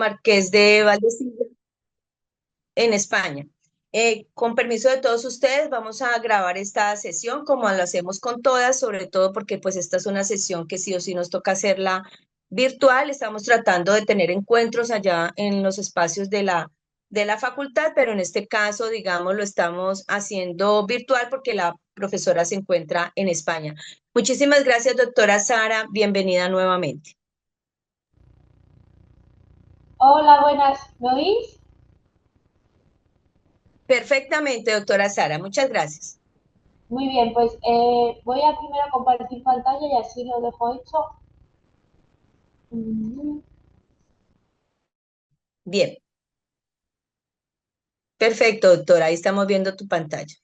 Marqués de Valdecilla, en España. Con permiso de todos ustedes, vamos a grabar esta sesión como lo hacemos con todas, sobre todo porque pues esta es una sesión que sí o sí nos toca hacerla virtual. Estamos tratando de tener encuentros allá en los espacios de la facultad, pero en este caso, digamos, lo estamos haciendo virtual porque la profesora se encuentra en España. Muchísimas gracias, doctora Sara. Bienvenida nuevamente. Hola, buenas, ¿me oís? Perfectamente, doctora Sara. Muchas gracias. Muy bien, pues voy a primero compartir pantalla y así lo dejo hecho. Mm, Bien. Perfecto, doctora. Ahí estamos viendo tu pantalla.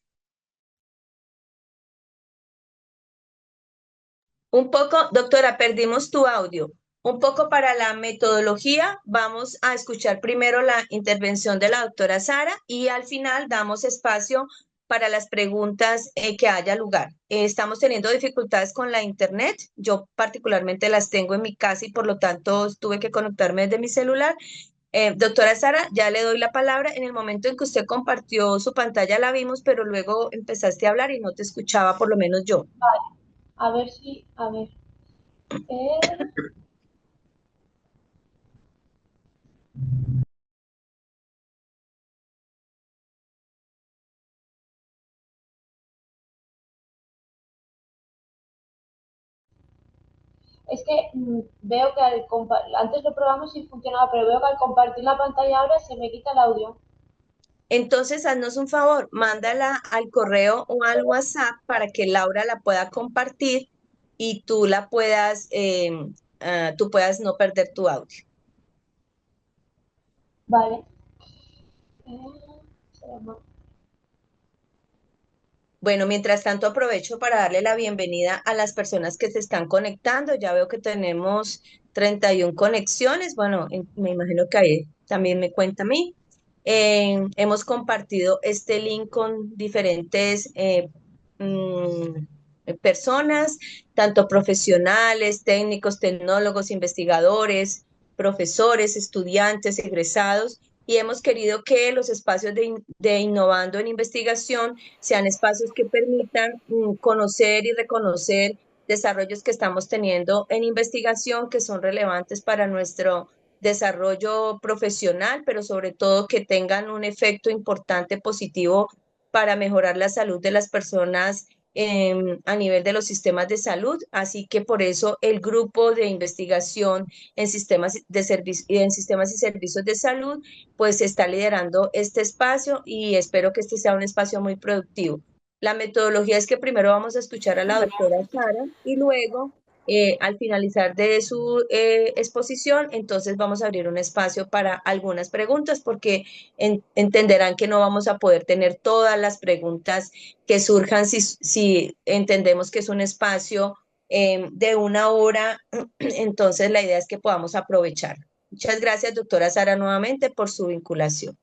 Un poco, doctora, perdimos tu audio. Un poco para la metodología, vamos a escuchar primero la intervención de la doctora Sara y al final damos espacio para las preguntas que haya lugar. Estamos teniendo dificultades con la internet. Yo particularmente las tengo en mi casa y por lo tanto tuve que conectarme desde mi celular. Doctora Sara, ya le doy la palabra. En el momento en que usted compartió su pantalla la vimos, pero luego empezaste a hablar y no te escuchaba, por lo menos yo. vale, a ver si, a ver. eh, es que veo que antes lo probamos y funcionaba, pero veo que al compartir la pantalla ahora se me quita el audio. Entonces, haznos un favor, mándala al correo o al WhatsApp para que Laura la pueda compartir y tú la puedas, tú puedas no perder tu audio. Vale. Espera. Bueno, mientras tanto aprovecho para darle la bienvenida a las personas que se están conectando. Ya veo que tenemos 31 conexiones. Bueno, me imagino que ahí también me cuenta a mí. Hemos compartido este link con diferentes personas, tanto profesionales, técnicos, tecnólogos, investigadores, profesores, estudiantes, egresados, y hemos querido que los espacios de innovando en investigación sean espacios que permitan conocer y reconocer desarrollos que estamos teniendo en investigación que son relevantes para nuestro desarrollo profesional, pero sobre todo que tengan un efecto importante positivo para mejorar la salud de las personas a nivel de los sistemas de salud. Así que por eso el grupo de investigación en sistemas de en sistemas y servicios de salud pues está liderando este espacio y espero que este sea un espacio muy productivo. La metodología es que primero vamos a escuchar a la doctora Sara y luego, al finalizar de su exposición, entonces vamos a abrir un espacio para algunas preguntas porque entenderán que no vamos a poder tener todas las preguntas que surjan si entendemos que es un espacio de una hora, entonces la idea es que podamos aprovechar. Muchas gracias, doctora Sara, nuevamente por su vinculación.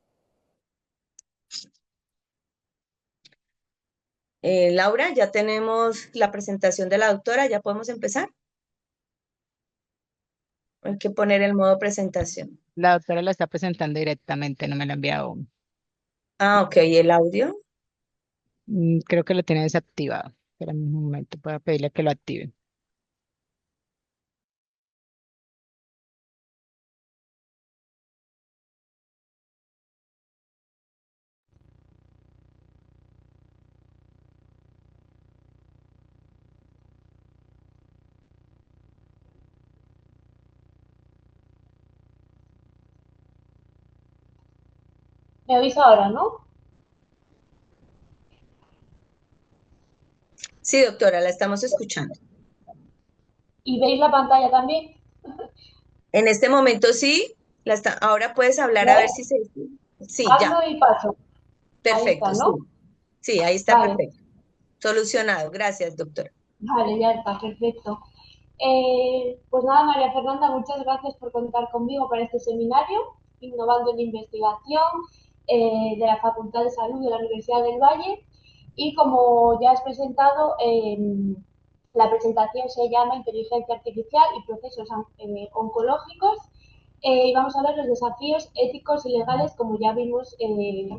Laura, ya tenemos la presentación de la doctora, ya podemos empezar. Hay que poner el modo presentación. La doctora la está presentando directamente, no me la ha enviado aún. Ah, ok, el audio. Creo que lo tiene desactivado. Espera un momento para pedirle que lo active. ¿Me oís ahora, no? Sí, doctora, la estamos escuchando. ¿Y veis la pantalla también? En este momento sí, ahora puedes hablar a ver si ¿Ves? se... Sí, ya, Hablo y paso. Ahí perfecto, está, ¿no? sí. Sí, ahí está Vale, perfecto. Solucionado. Gracias, doctora. vale, ya está, perfecto. Pues nada, María Fernanda, muchas gracias por contar conmigo para este seminario, Innovando en la Investigación, de la Facultad de Salud de la Universidad del Valle. Y como ya has presentado, la presentación se llama Inteligencia Artificial y Procesos Oncológicos. y vamos a ver los desafíos éticos y legales, como ya vimos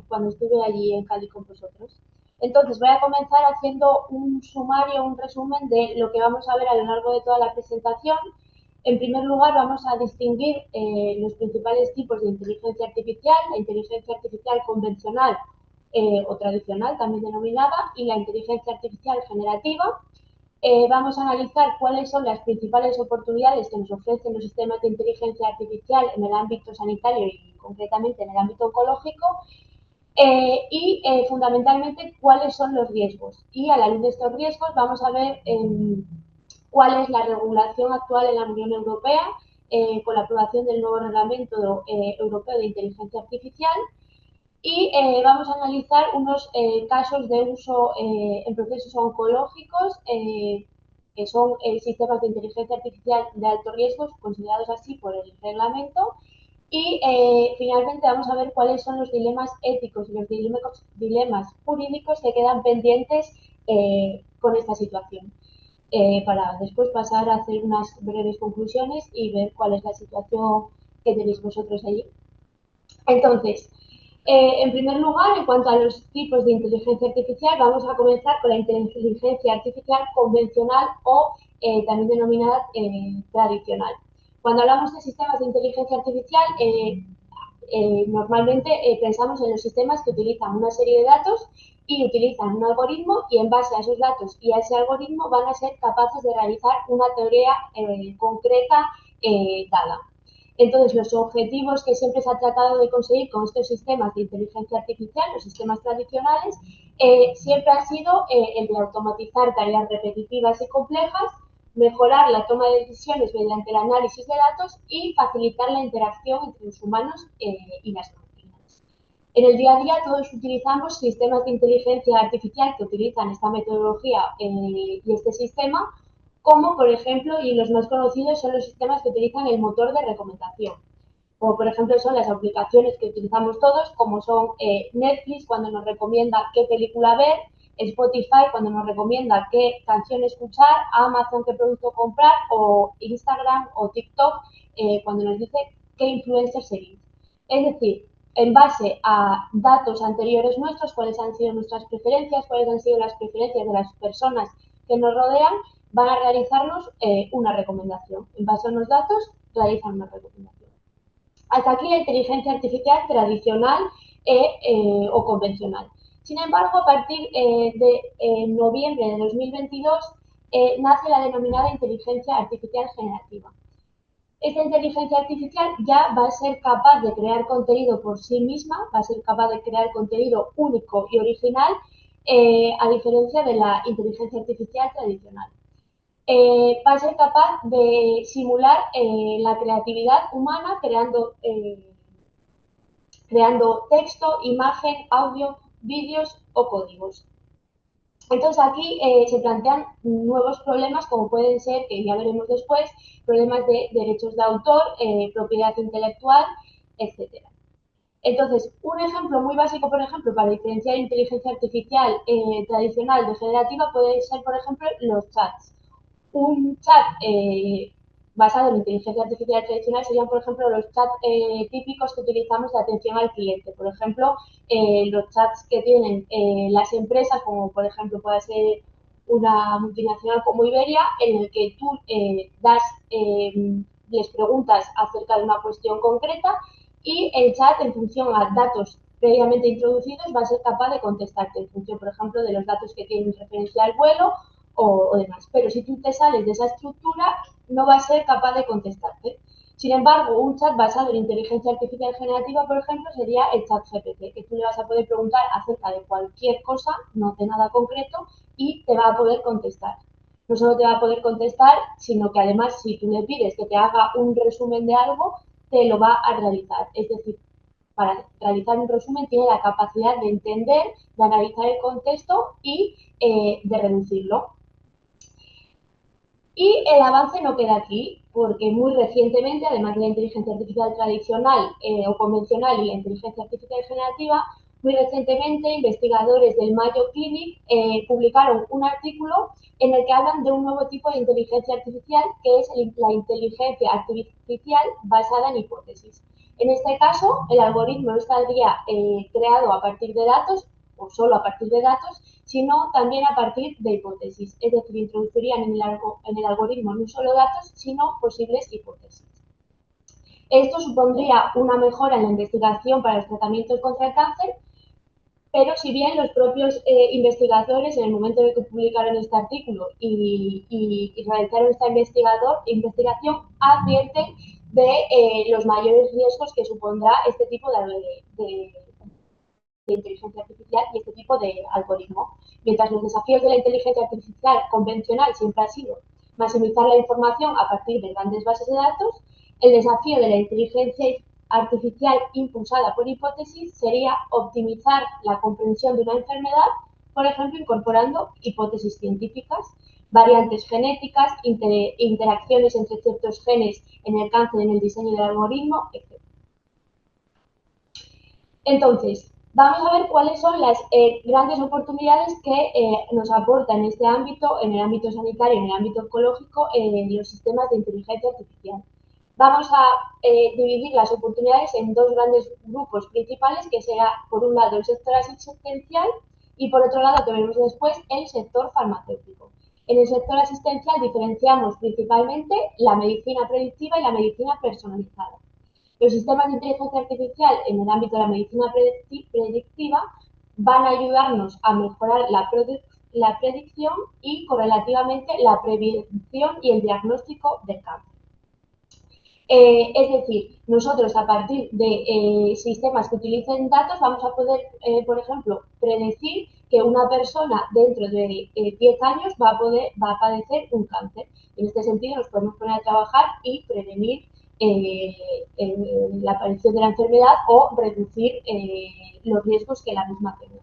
cuando estuve allí en Cali con vosotros. Entonces, voy a comenzar haciendo un sumario, un resumen de lo que vamos a ver a lo largo de toda la presentación. En primer lugar, vamos a distinguir los principales tipos de inteligencia artificial, la inteligencia artificial convencional o tradicional, también denominada, y la inteligencia artificial generativa. Vamos a analizar cuáles son las principales oportunidades que nos ofrecen los sistemas de inteligencia artificial en el ámbito sanitario y concretamente en el ámbito oncológico fundamentalmente cuáles son los riesgos. Y a la luz de estos riesgos vamos a ver cuál es la regulación actual en la Unión Europea con la aprobación del nuevo reglamento europeo de inteligencia artificial y vamos a analizar unos casos de uso en procesos oncológicos que son sistemas de inteligencia artificial de alto riesgo, considerados así por el reglamento. Y finalmente vamos a ver cuáles son los dilemas éticos y los dilemas jurídicos que quedan pendientes con esta situación. Para después pasar a hacer unas breves conclusiones y ver cuál es la situación que tenéis vosotros allí. Entonces, en primer lugar, en cuanto a los tipos de inteligencia artificial, vamos a comenzar con la inteligencia artificial convencional o también denominada tradicional. Cuando hablamos de sistemas de inteligencia artificial, normalmente pensamos en los sistemas que utilizan una serie de datos y utilizan un algoritmo y en base a esos datos y a ese algoritmo van a ser capaces de realizar una teoría concreta dada. Entonces, los objetivos que siempre se ha tratado de conseguir con estos sistemas de inteligencia artificial, los sistemas tradicionales, siempre ha sido el de automatizar tareas repetitivas y complejas, mejorar la toma de decisiones mediante el análisis de datos y facilitar la interacción entre los humanos y las máquinas. En el día a día todos utilizamos sistemas de inteligencia artificial que utilizan esta metodología y este sistema, como por ejemplo, y los más conocidos son los sistemas que utilizan el motor de recomendación, como por ejemplo son las aplicaciones que utilizamos todos, como son Netflix cuando nos recomienda qué película ver, Spotify cuando nos recomienda qué canción escuchar, Amazon qué producto comprar o Instagram o TikTok cuando nos dice qué influencer seguir. Es decir, en base a datos anteriores nuestros, cuáles han sido nuestras preferencias, cuáles han sido las preferencias de las personas que nos rodean, van a realizarnos una recomendación. En base a unos datos, realizan una recomendación. Hasta aquí la inteligencia artificial tradicional o convencional. Sin embargo, a partir de noviembre de 2022 nace la denominada inteligencia artificial generativa. Esta inteligencia artificial ya va a ser capaz de crear contenido por sí misma, va a ser capaz de crear contenido único y original, a diferencia de la inteligencia artificial tradicional. Va a ser capaz de simular la creatividad humana creando texto, imagen, audio, vídeos o códigos. Entonces aquí se plantean nuevos problemas como pueden ser, que ya veremos después, problemas de derechos de autor, propiedad intelectual, etcétera. Entonces, un ejemplo muy básico, por ejemplo, para diferenciar inteligencia artificial tradicional de generativa puede ser, por ejemplo, los chats. Un chat basado en inteligencia artificial tradicional serían, por ejemplo, los chats típicos que utilizamos de atención al cliente. Por ejemplo, los chats que tienen las empresas, como por ejemplo puede ser una multinacional como Iberia, en el que tú les preguntas acerca de una cuestión concreta y el chat, en función a datos previamente introducidos, va a ser capaz de contestarte en función, por ejemplo, de los datos que tienen referencia al vuelo o demás. Pero si tú te sales de esa estructura, no va a ser capaz de contestarte. Sin embargo, un chat basado en inteligencia artificial generativa, por ejemplo, sería el chat GPT, que tú le vas a poder preguntar acerca de cualquier cosa, no de nada concreto, y te va a poder contestar. No solo te va a poder contestar, sino que además, si tú le pides que te haga un resumen de algo, te lo va a realizar. Es decir, para realizar un resumen tiene la capacidad de entender, de analizar el contexto y de reducirlo. Y el avance no queda aquí, porque muy recientemente, además de la inteligencia artificial tradicional o convencional y la inteligencia artificial generativa, Muy recientemente, investigadores del Mayo Clinic publicaron un artículo en el que hablan de un nuevo tipo de inteligencia artificial, que es la inteligencia artificial basada en hipótesis. En este caso, el algoritmo no estaría creado a partir de datos, o solo a partir de datos, sino también a partir de hipótesis. Es decir, introducirían en el algoritmo no solo datos, sino posibles hipótesis. Esto supondría una mejora en la investigación para los tratamientos contra el cáncer, pero si bien los propios investigadores, en el momento en que publicaron este artículo y realizaron esta investigación, advierten de los mayores riesgos que supondrá este tipo de inteligencia artificial y este tipo de algoritmo. Mientras los desafíos de la inteligencia artificial convencional siempre ha sido maximizar la información a partir de grandes bases de datos, el desafío de la inteligencia artificial impulsada por hipótesis sería optimizar la comprensión de una enfermedad, por ejemplo, incorporando hipótesis científicas, variantes genéticas, interacciones entre ciertos genes en el cáncer, en el diseño del algoritmo, etc. Entonces, vamos a ver cuáles son las grandes oportunidades que nos aportan en este ámbito, en el ámbito sanitario, en el ámbito oncológico, los sistemas de inteligencia artificial. Vamos a dividir las oportunidades en dos grandes grupos principales, que será, por un lado, el sector asistencial y, por otro lado, que veremos después, el sector farmacéutico. En el sector asistencial diferenciamos principalmente la medicina predictiva y la medicina personalizada. Los sistemas de inteligencia artificial en el ámbito de la medicina predictiva van a ayudarnos a mejorar la predicción y correlativamente la prevención y el diagnóstico del cáncer. Es decir, nosotros a partir de sistemas que utilicen datos vamos a poder, por ejemplo, predecir que una persona dentro de 10 años va a padecer un cáncer. En este sentido nos podemos poner a trabajar y prevenir la aparición de la enfermedad o reducir los riesgos que la misma tiene.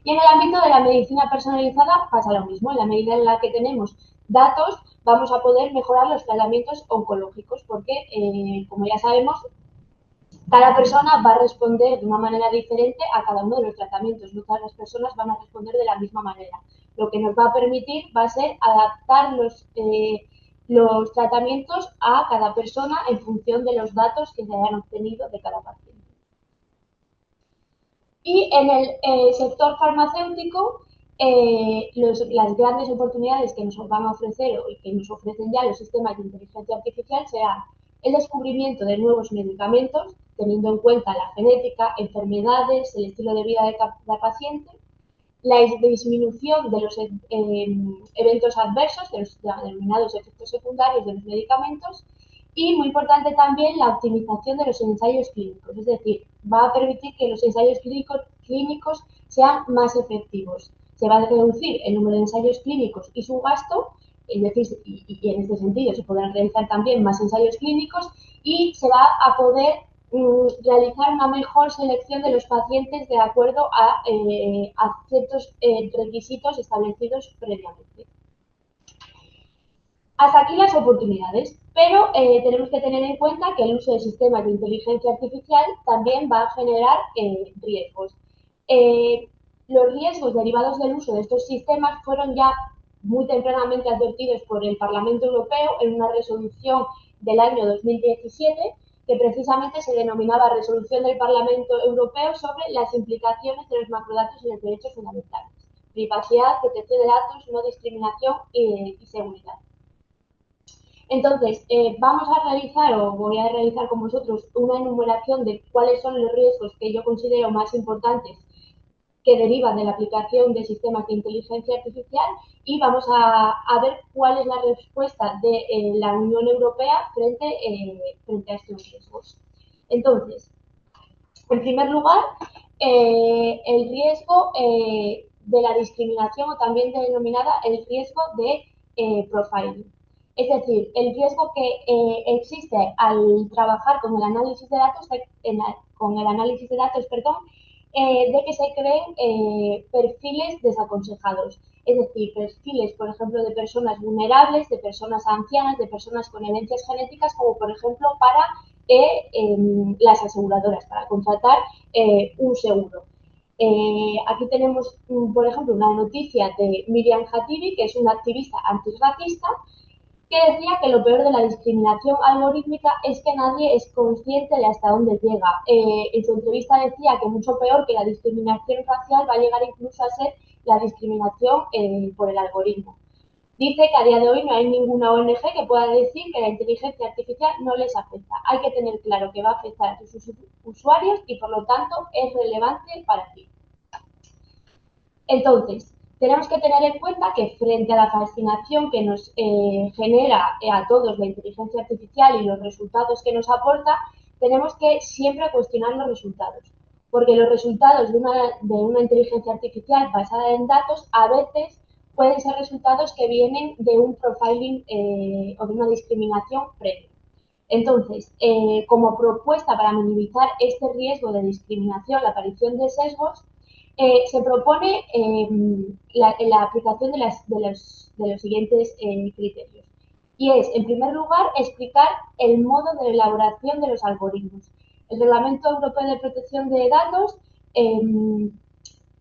Y en el ámbito de la medicina personalizada pasa lo mismo. En la medida en la que tenemos datos, vamos a poder mejorar los tratamientos oncológicos porque, como ya sabemos, cada persona va a responder de una manera diferente a cada uno de los tratamientos. No todas las personas van a responder de la misma manera. Lo que nos va a permitir va a ser adaptar los tratamientos a cada persona en función de los datos que se hayan obtenido de cada paciente. Y en el sector farmacéutico, las grandes oportunidades que nos van a ofrecer y que nos ofrecen ya los sistemas de inteligencia artificial serán el descubrimiento de nuevos medicamentos, teniendo en cuenta la genética, enfermedades, el estilo de vida de cada paciente, la disminución de los eventos adversos, de los denominados efectos secundarios de los medicamentos, y muy importante también la optimización de los ensayos clínicos, es decir, va a permitir que los ensayos clínicos sean más efectivos. Se va a reducir el número de ensayos clínicos y su gasto, es decir, y en este sentido se podrán realizar también más ensayos clínicos y se va a poder realizar una mejor selección de los pacientes de acuerdo a ciertos requisitos establecidos previamente. Hasta aquí las oportunidades, pero tenemos que tener en cuenta que el uso de sistemas de inteligencia artificial también va a generar riesgos. Los riesgos derivados del uso de estos sistemas fueron ya muy tempranamente advertidos por el Parlamento Europeo en una resolución del año 2017 que precisamente se denominaba Resolución del Parlamento Europeo sobre las implicaciones de los macrodatos en los derechos fundamentales, privacidad, protección de datos, no discriminación y seguridad. Entonces, vamos a realizar, o voy a realizar con vosotros, una enumeración de cuáles son los riesgos que yo considero más importantes que derivan de la aplicación de sistemas de inteligencia artificial y vamos a ver cuál es la respuesta de la Unión Europea frente a estos riesgos. Entonces, en primer lugar, el riesgo de la discriminación o también denominada el riesgo de profiling. Es decir, el riesgo que existe al trabajar con el análisis de datos, de que se creen perfiles desaconsejados. Es decir, perfiles, por ejemplo, de personas vulnerables, de personas ancianas, de personas con herencias genéticas, como por ejemplo para las aseguradoras, para contratar un seguro. Aquí tenemos, por ejemplo, una noticia de Miriam Khatibi, que es una activista antirracista, que decía que lo peor de la discriminación algorítmica es que nadie es consciente de hasta dónde llega. En su entrevista decía que mucho peor que la discriminación racial va a llegar incluso a ser la discriminación por el algoritmo. Dice que a día de hoy no hay ninguna ONG que pueda decir que la inteligencia artificial no les afecta. Hay que tener claro que va a afectar a sus usuarios y por lo tanto es relevante para ti. Entonces, tenemos que tener en cuenta que frente a la fascinación que nos genera a todos la inteligencia artificial y los resultados que nos aporta, tenemos que siempre cuestionar los resultados. Porque los resultados de una inteligencia artificial basada en datos a veces pueden ser resultados que vienen de un profiling o de una discriminación previa. Entonces, como propuesta para minimizar este riesgo de discriminación, la aparición de sesgos, se propone la aplicación de los siguientes criterios. Y es, en primer lugar, explicar el modo de elaboración de los algoritmos. El Reglamento Europeo de Protección de Datos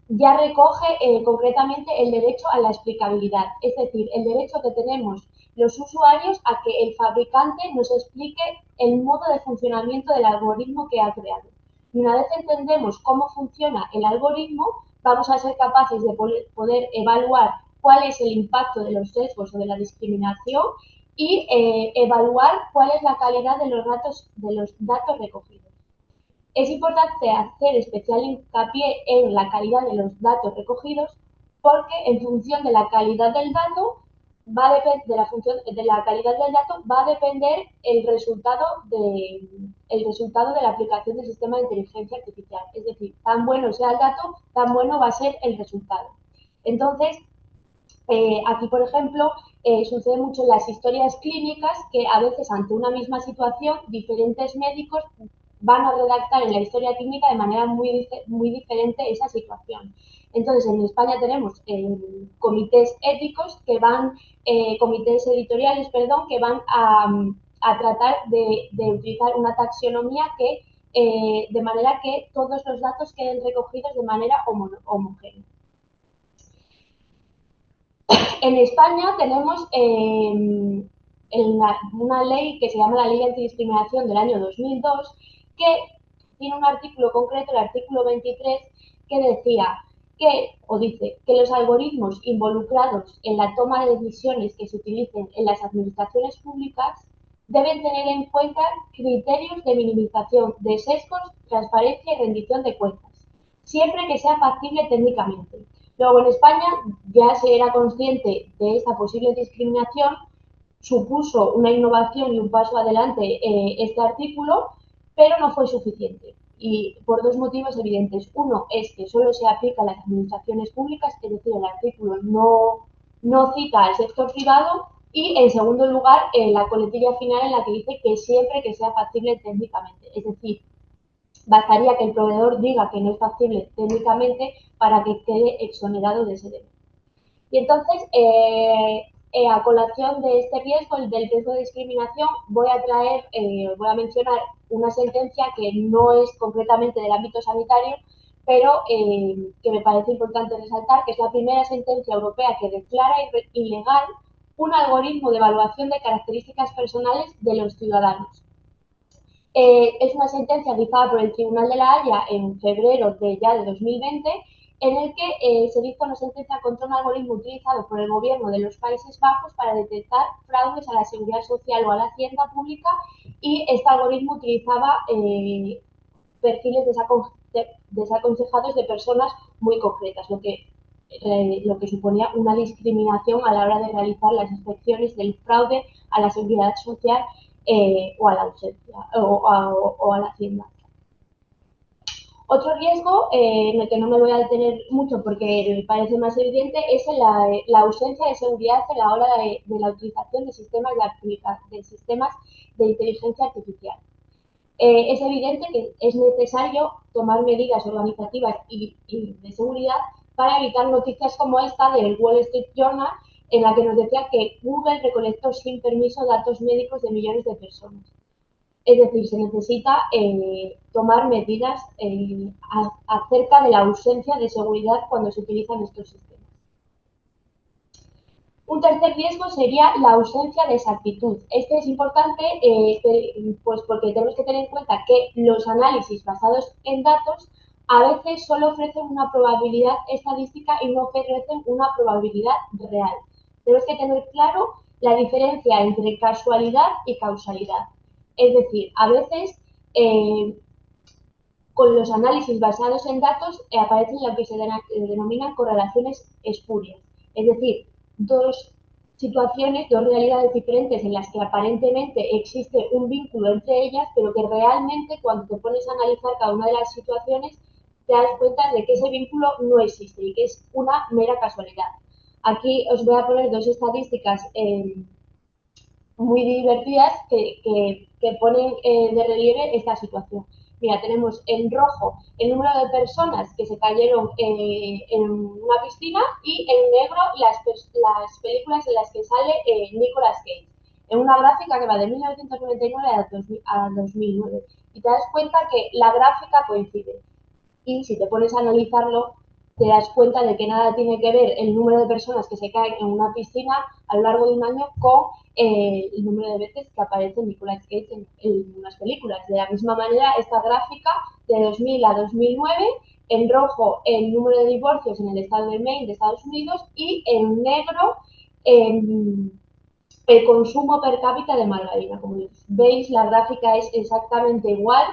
ya recoge concretamente el derecho a la explicabilidad, es decir, el derecho que tenemos los usuarios a que el fabricante nos explique el modo de funcionamiento del algoritmo que ha creado. Y una vez entendemos cómo funciona el algoritmo, vamos a ser capaces de poder evaluar cuál es el impacto de los sesgos o de la discriminación y evaluar cuál es la calidad de los datos recogidos. Es importante hacer especial hincapié en la calidad de los datos recogidos porque en función de la calidad del dato de la calidad del dato va a depender el resultado de la aplicación del sistema de inteligencia artificial. Es decir, tan bueno sea el dato, tan bueno va a ser el resultado. Entonces, aquí, por ejemplo, sucede mucho en las historias clínicas que a veces ante una misma situación diferentes médicos van a redactar en la historia clínica de manera muy diferente esa situación. Entonces, en España tenemos comités éticos que van, comités editoriales, perdón, que van a tratar de utilizar una taxonomía que, de manera que todos los datos queden recogidos de manera homogénea. En España tenemos una ley que se llama la Ley Antidiscriminación del año 2002, que tiene un artículo concreto, el artículo 23, que decía o dice que los algoritmos involucrados en la toma de decisiones que se utilicen en las administraciones públicas deben tener en cuenta criterios de minimización de sesgos, transparencia y rendición de cuentas, siempre que sea factible técnicamente. Luego, en España ya se era consciente de esta posible discriminación, supuso una innovación y un paso adelante este artículo, pero no fue suficiente. Y por dos motivos evidentes. Uno es que solo se aplica a las administraciones públicas, es decir, el artículo no cita al sector privado. Y en segundo lugar, la coletilla final en la que dice que siempre que sea factible técnicamente. Es decir, bastaría que el proveedor diga que no es factible técnicamente para que quede exonerado de ese deber. Y entonces, a colación de este riesgo, del riesgo de discriminación, voy a mencionar una sentencia que no es concretamente del ámbito sanitario, pero que me parece importante resaltar, que es la primera sentencia europea que declara ilegal un algoritmo de evaluación de características personales de los ciudadanos. Es una sentencia dictada por el Tribunal de la Haya en febrero de 2020, en el que se dicta una sentencia contra un algoritmo utilizado por el gobierno de los Países Bajos para detectar fraudes a la seguridad social o a la hacienda pública, y este algoritmo utilizaba perfiles desaconsejados de personas muy concretas, lo que suponía una discriminación a la hora de realizar las inspecciones del fraude a la seguridad social o a la ausencia o a la hacienda. Otro riesgo, en el que no me voy a detener mucho porque me parece más evidente, es la ausencia de seguridad a la hora de la utilización de sistemas de inteligencia artificial. Es evidente que es necesario tomar medidas organizativas y de seguridad para evitar noticias como esta del Wall Street Journal, en la que nos decía que Google recolectó sin permiso datos médicos de millones de personas. Es decir, se necesita tomar medidas acerca de la ausencia de seguridad cuando se utilizan estos sistemas. Un tercer riesgo sería la ausencia de exactitud. Este es importante pues porque tenemos que tener en cuenta que los análisis basados en datos a veces solo ofrecen una probabilidad estadística y no ofrecen una probabilidad real. Tenemos que tener claro la diferencia entre casualidad y causalidad. Es decir, a veces con los análisis basados en datos aparecen lo que se denominan correlaciones espurias. Es decir, dos situaciones, dos realidades diferentes en las que aparentemente existe un vínculo entre ellas, pero que realmente cuando te pones a analizar cada una de las situaciones te das cuenta de que ese vínculo no existe y que es una mera casualidad. Aquí os voy a poner dos estadísticas muy divertidas que ponen de relieve esta situación. Mira, tenemos en rojo el número de personas que se cayeron en una piscina y en negro las películas en las que sale Nicolas Cage, en una gráfica que va de 1999 a 2009. Y te das cuenta que la gráfica coincide. Y si te pones a analizarlo, te das cuenta de que nada tiene que ver el número de personas que se caen en una piscina a lo largo de un año con el número de veces que aparece Nicolas Cage en unas películas. De la misma manera, esta gráfica de 2000 a 2009, en rojo el número de divorcios en el estado de Maine de Estados Unidos y en negro el consumo per cápita de margarina. Como veis, la gráfica es exactamente igual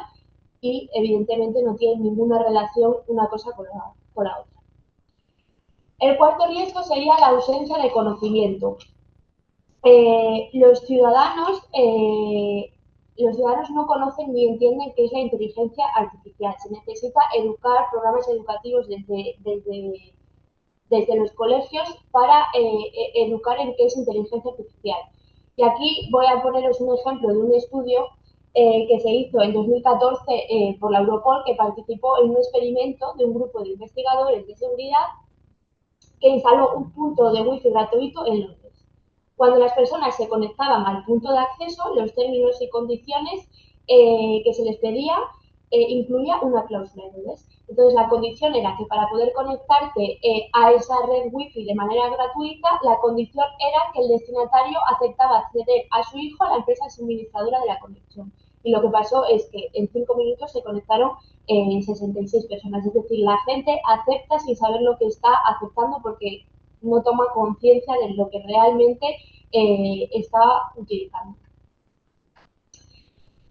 y evidentemente no tienen ninguna relación una cosa con la otra. El cuarto riesgo sería la ausencia de conocimiento. Los ciudadanos no conocen ni entienden qué es la inteligencia artificial. Se necesita educar, programas educativos desde los colegios para educar en qué es inteligencia artificial. Y aquí voy a poneros un ejemplo de un estudio que se hizo en 2014 por la Europol, que participó en un experimento de un grupo de investigadores de seguridad que instaló un punto de wifi gratuito en Londres. Cuando las personas se conectaban al punto de acceso, los términos y condiciones que se les pedía incluía una cláusula de inglés. Entonces, la condición era que para poder conectarte a esa red wifi de manera gratuita, la condición era que el destinatario aceptaba ceder a su hijo a la empresa suministradora de la conexión. Y lo que pasó es que en 5 minutos se conectaron 66 personas. Es decir, la gente acepta sin saber lo que está aceptando porque no toma conciencia de lo que realmente está utilizando.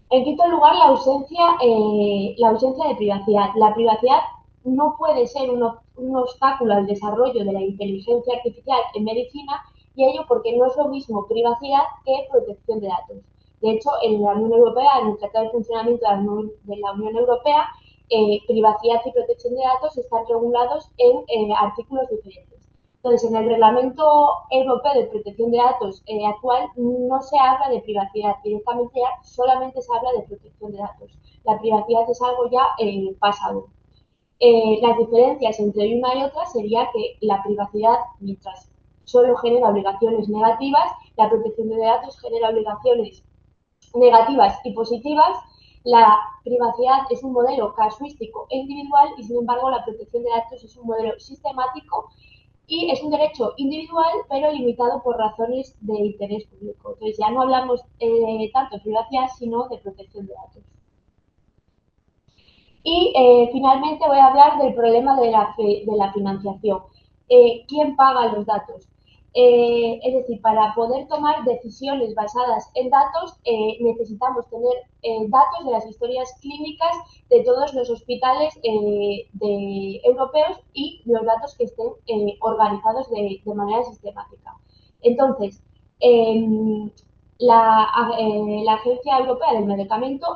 En quinto lugar, la ausencia de privacidad. La privacidad no puede ser un obstáculo al desarrollo de la inteligencia artificial en medicina, y ello porque no es lo mismo privacidad que protección de datos. De hecho, en la Unión Europea, en el Tratado de Funcionamiento de la Unión Europea, privacidad y protección de datos están regulados en artículos diferentes. Entonces, en el Reglamento Europeo de Protección de Datos actual no se habla de privacidad, directamente ya solamente se habla de protección de datos. La privacidad es algo ya pasado. Las diferencias entre una y otra sería que la privacidad, mientras solo genera obligaciones negativas, la protección de datos genera obligaciones negativas y positivas. La privacidad es un modelo casuístico e individual y, sin embargo, la protección de datos es un modelo sistemático y es un derecho individual, pero limitado por razones de interés público. Entonces, ya no hablamos tanto de privacidad, sino de protección de datos. Y finalmente voy a hablar del problema de la financiación. ¿Quién paga los datos? Es decir, para poder tomar decisiones basadas en datos, necesitamos tener datos de las historias clínicas de todos los hospitales europeos y los datos que estén organizados de manera sistemática. Entonces, la Agencia Europea del Medicamento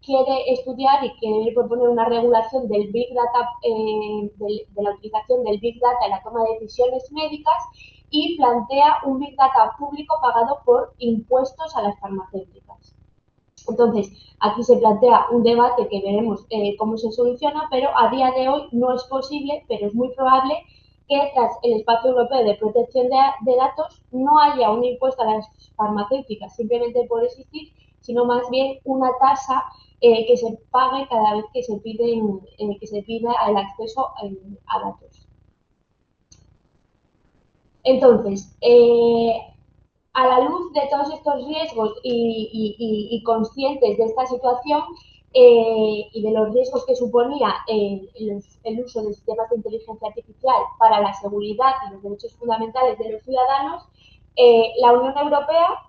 quiere estudiar y quiere proponer una regulación del Big Data, de la utilización del Big Data en la toma de decisiones médicas, y plantea un Big Data público pagado por impuestos a las farmacéuticas. Entonces, aquí se plantea un debate que veremos cómo se soluciona, pero a día de hoy no es posible, pero es muy probable que tras el espacio europeo de protección de datos no haya un impuesto a las farmacéuticas simplemente por existir, sino más bien una tasa que se pague cada vez que se pida el acceso a datos. Entonces, a la luz de todos estos riesgos y conscientes de esta situación y de los riesgos que suponía el uso de sistemas de inteligencia artificial para la seguridad y los derechos fundamentales de los ciudadanos, la Unión Europea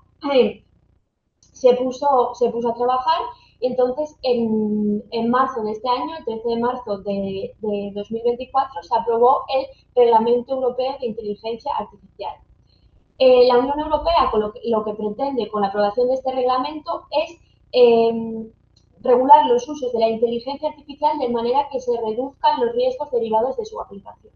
se puso a trabajar y entonces en marzo de este año, el 13 de marzo de 2024, se aprobó el Reglamento Europeo de Inteligencia Artificial. La Unión Europea lo que pretende con la aprobación de este reglamento es regular los usos de la inteligencia artificial de manera que se reduzcan los riesgos derivados de su aplicación.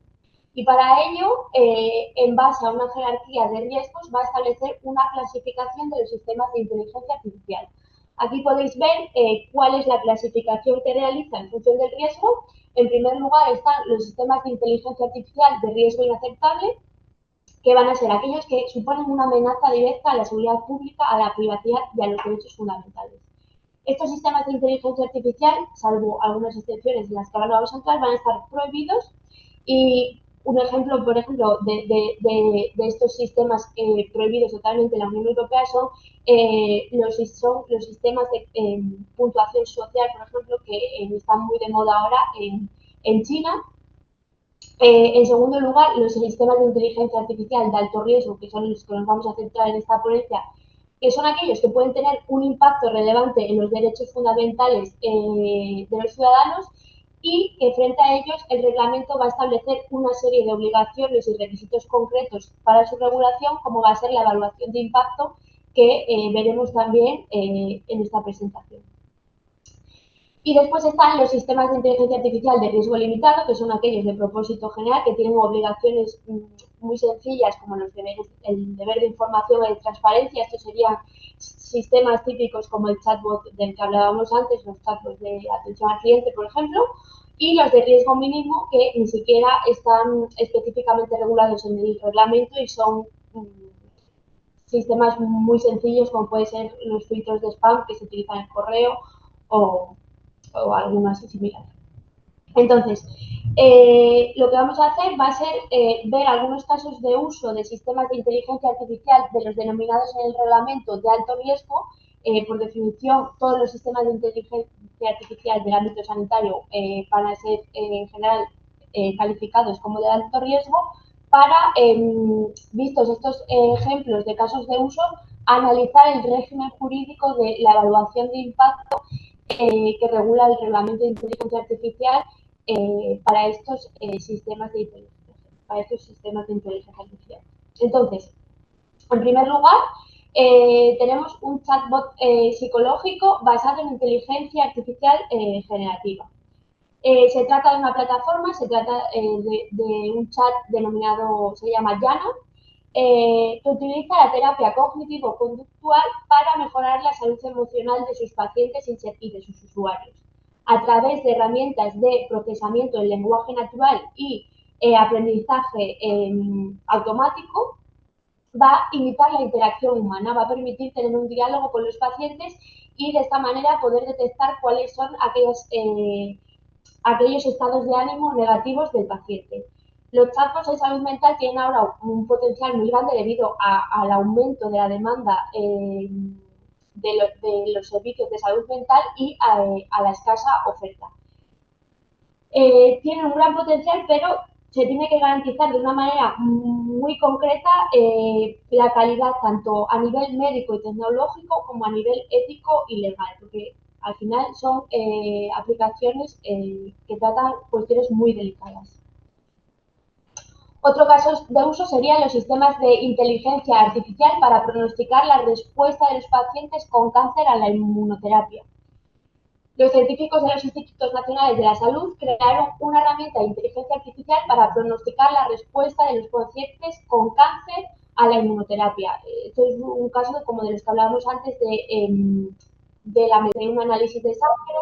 Y para ello, en base a una jerarquía de riesgos, va a establecer una clasificación de los sistemas de inteligencia artificial. Aquí podéis ver cuál es la clasificación que realiza en función del riesgo. En primer lugar están los sistemas de inteligencia artificial de riesgo inaceptable, que van a ser aquellos que suponen una amenaza directa a la seguridad pública, a la privacidad y a los derechos fundamentales. Estos sistemas de inteligencia artificial, salvo algunas excepciones en las que ahora no vamos a entrar, van a estar prohibidos y un ejemplo, por ejemplo, de estos sistemas prohibidos totalmente en la Unión Europea son los sistemas de puntuación social, por ejemplo, que están muy de moda ahora en China. En segundo lugar, los sistemas de inteligencia artificial de alto riesgo, que son los que nos vamos a centrar en esta ponencia, que son aquellos que pueden tener un impacto relevante en los derechos fundamentales de los ciudadanos y que frente a ellos el reglamento va a establecer una serie de obligaciones y requisitos concretos para su regulación, como va a ser la evaluación de impacto que veremos también en esta presentación. Y después están los sistemas de inteligencia artificial de riesgo limitado, que son aquellos de propósito general, que tienen obligaciones muy sencillas, como el deber de información y de transparencia. Estos serían sistemas típicos como el chatbot del que hablábamos antes, los chatbots de atención al cliente, por ejemplo, y los de riesgo mínimo, que ni siquiera están específicamente regulados en el reglamento y son sistemas muy sencillos, como pueden ser los filtros de spam que se utilizan en correo o alguno así similar. Entonces, lo que vamos a hacer va a ser ver algunos casos de uso de sistemas de inteligencia artificial de los denominados en el reglamento de alto riesgo. Por definición, todos los sistemas de inteligencia artificial del ámbito sanitario van a ser en general calificados como de alto riesgo para, vistos estos ejemplos de casos de uso, analizar el régimen jurídico de la evaluación de impacto que regula el reglamento de inteligencia artificial para estos sistemas de inteligencia artificial. Entonces, en primer lugar, tenemos un chatbot psicológico basado en inteligencia artificial generativa. Se trata de una plataforma, se trata de un chat denominado, se llama Yana, que utiliza la terapia cognitivo-conductual para mejorar la salud emocional de sus pacientes y de sus usuarios. A través de herramientas de procesamiento del lenguaje natural y aprendizaje automático, va a imitar la interacción humana, va a permitir tener un diálogo con los pacientes y de esta manera poder detectar cuáles son aquellos estados de ánimo negativos del paciente. Los chatbots de salud mental tienen ahora un potencial muy grande debido al aumento de la demanda de los servicios de salud mental y a la escasa oferta. Tienen un gran potencial, pero se tiene que garantizar de una manera muy concreta la calidad tanto a nivel médico y tecnológico como a nivel ético y legal, porque al final son aplicaciones que tratan cuestiones muy delicadas. Otro caso de uso serían los sistemas de inteligencia artificial para pronosticar la respuesta de los pacientes con cáncer a la inmunoterapia. Los científicos de los Institutos Nacionales de la Salud crearon una herramienta de inteligencia artificial para pronosticar la respuesta de los pacientes con cáncer a la inmunoterapia. Esto es un caso como de los que hablábamos antes de un análisis de sangre,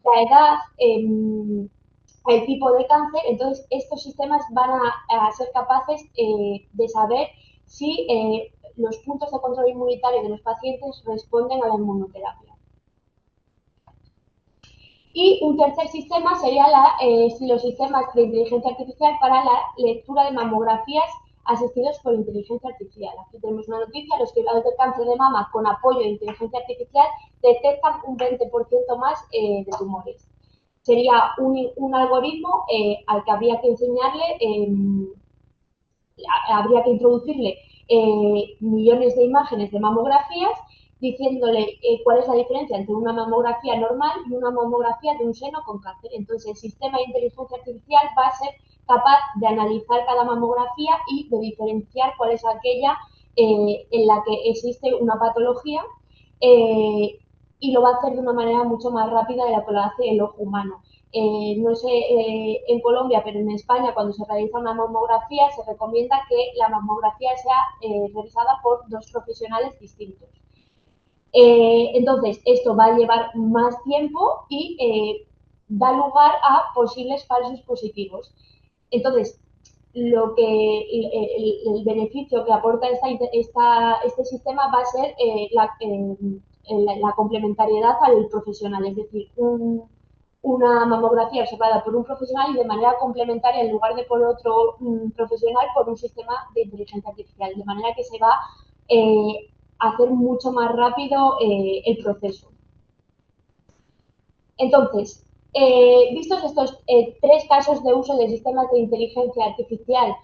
la edad, el tipo de cáncer. Entonces, estos sistemas van a ser capaces de saber si los puntos de control inmunitario de los pacientes responden a la inmunoterapia. Y un tercer sistema sería los sistemas de inteligencia artificial para la lectura de mamografías asistidos por inteligencia artificial. Aquí tenemos una noticia: los cribados de cáncer de mama con apoyo de inteligencia artificial detectan un 20% más de tumores. Sería un algoritmo al que habría que enseñarle, habría que introducirle millones de imágenes de mamografías, diciéndole cuál es la diferencia entre una mamografía normal y una mamografía de un seno con cáncer. Entonces, el sistema de inteligencia artificial va a ser capaz de analizar cada mamografía y de diferenciar cuál es aquella en la que existe una patología, y lo va a hacer de una manera mucho más rápida de la que lo hace el ojo humano. No sé en Colombia, pero en España, cuando se realiza una mamografía, se recomienda que la mamografía sea realizada por 2 profesionales distintos. Entonces, esto va a llevar más tiempo y da lugar a posibles falsos positivos. Entonces, el beneficio que aporta este sistema va a ser la complementariedad al profesional, es decir, una mamografía observada por un profesional y de manera complementaria, en lugar de por otro profesional, por un sistema de inteligencia artificial, de manera que se va a hacer mucho más rápido el proceso. Entonces, vistos estos 3 casos de uso de sistemas de inteligencia artificial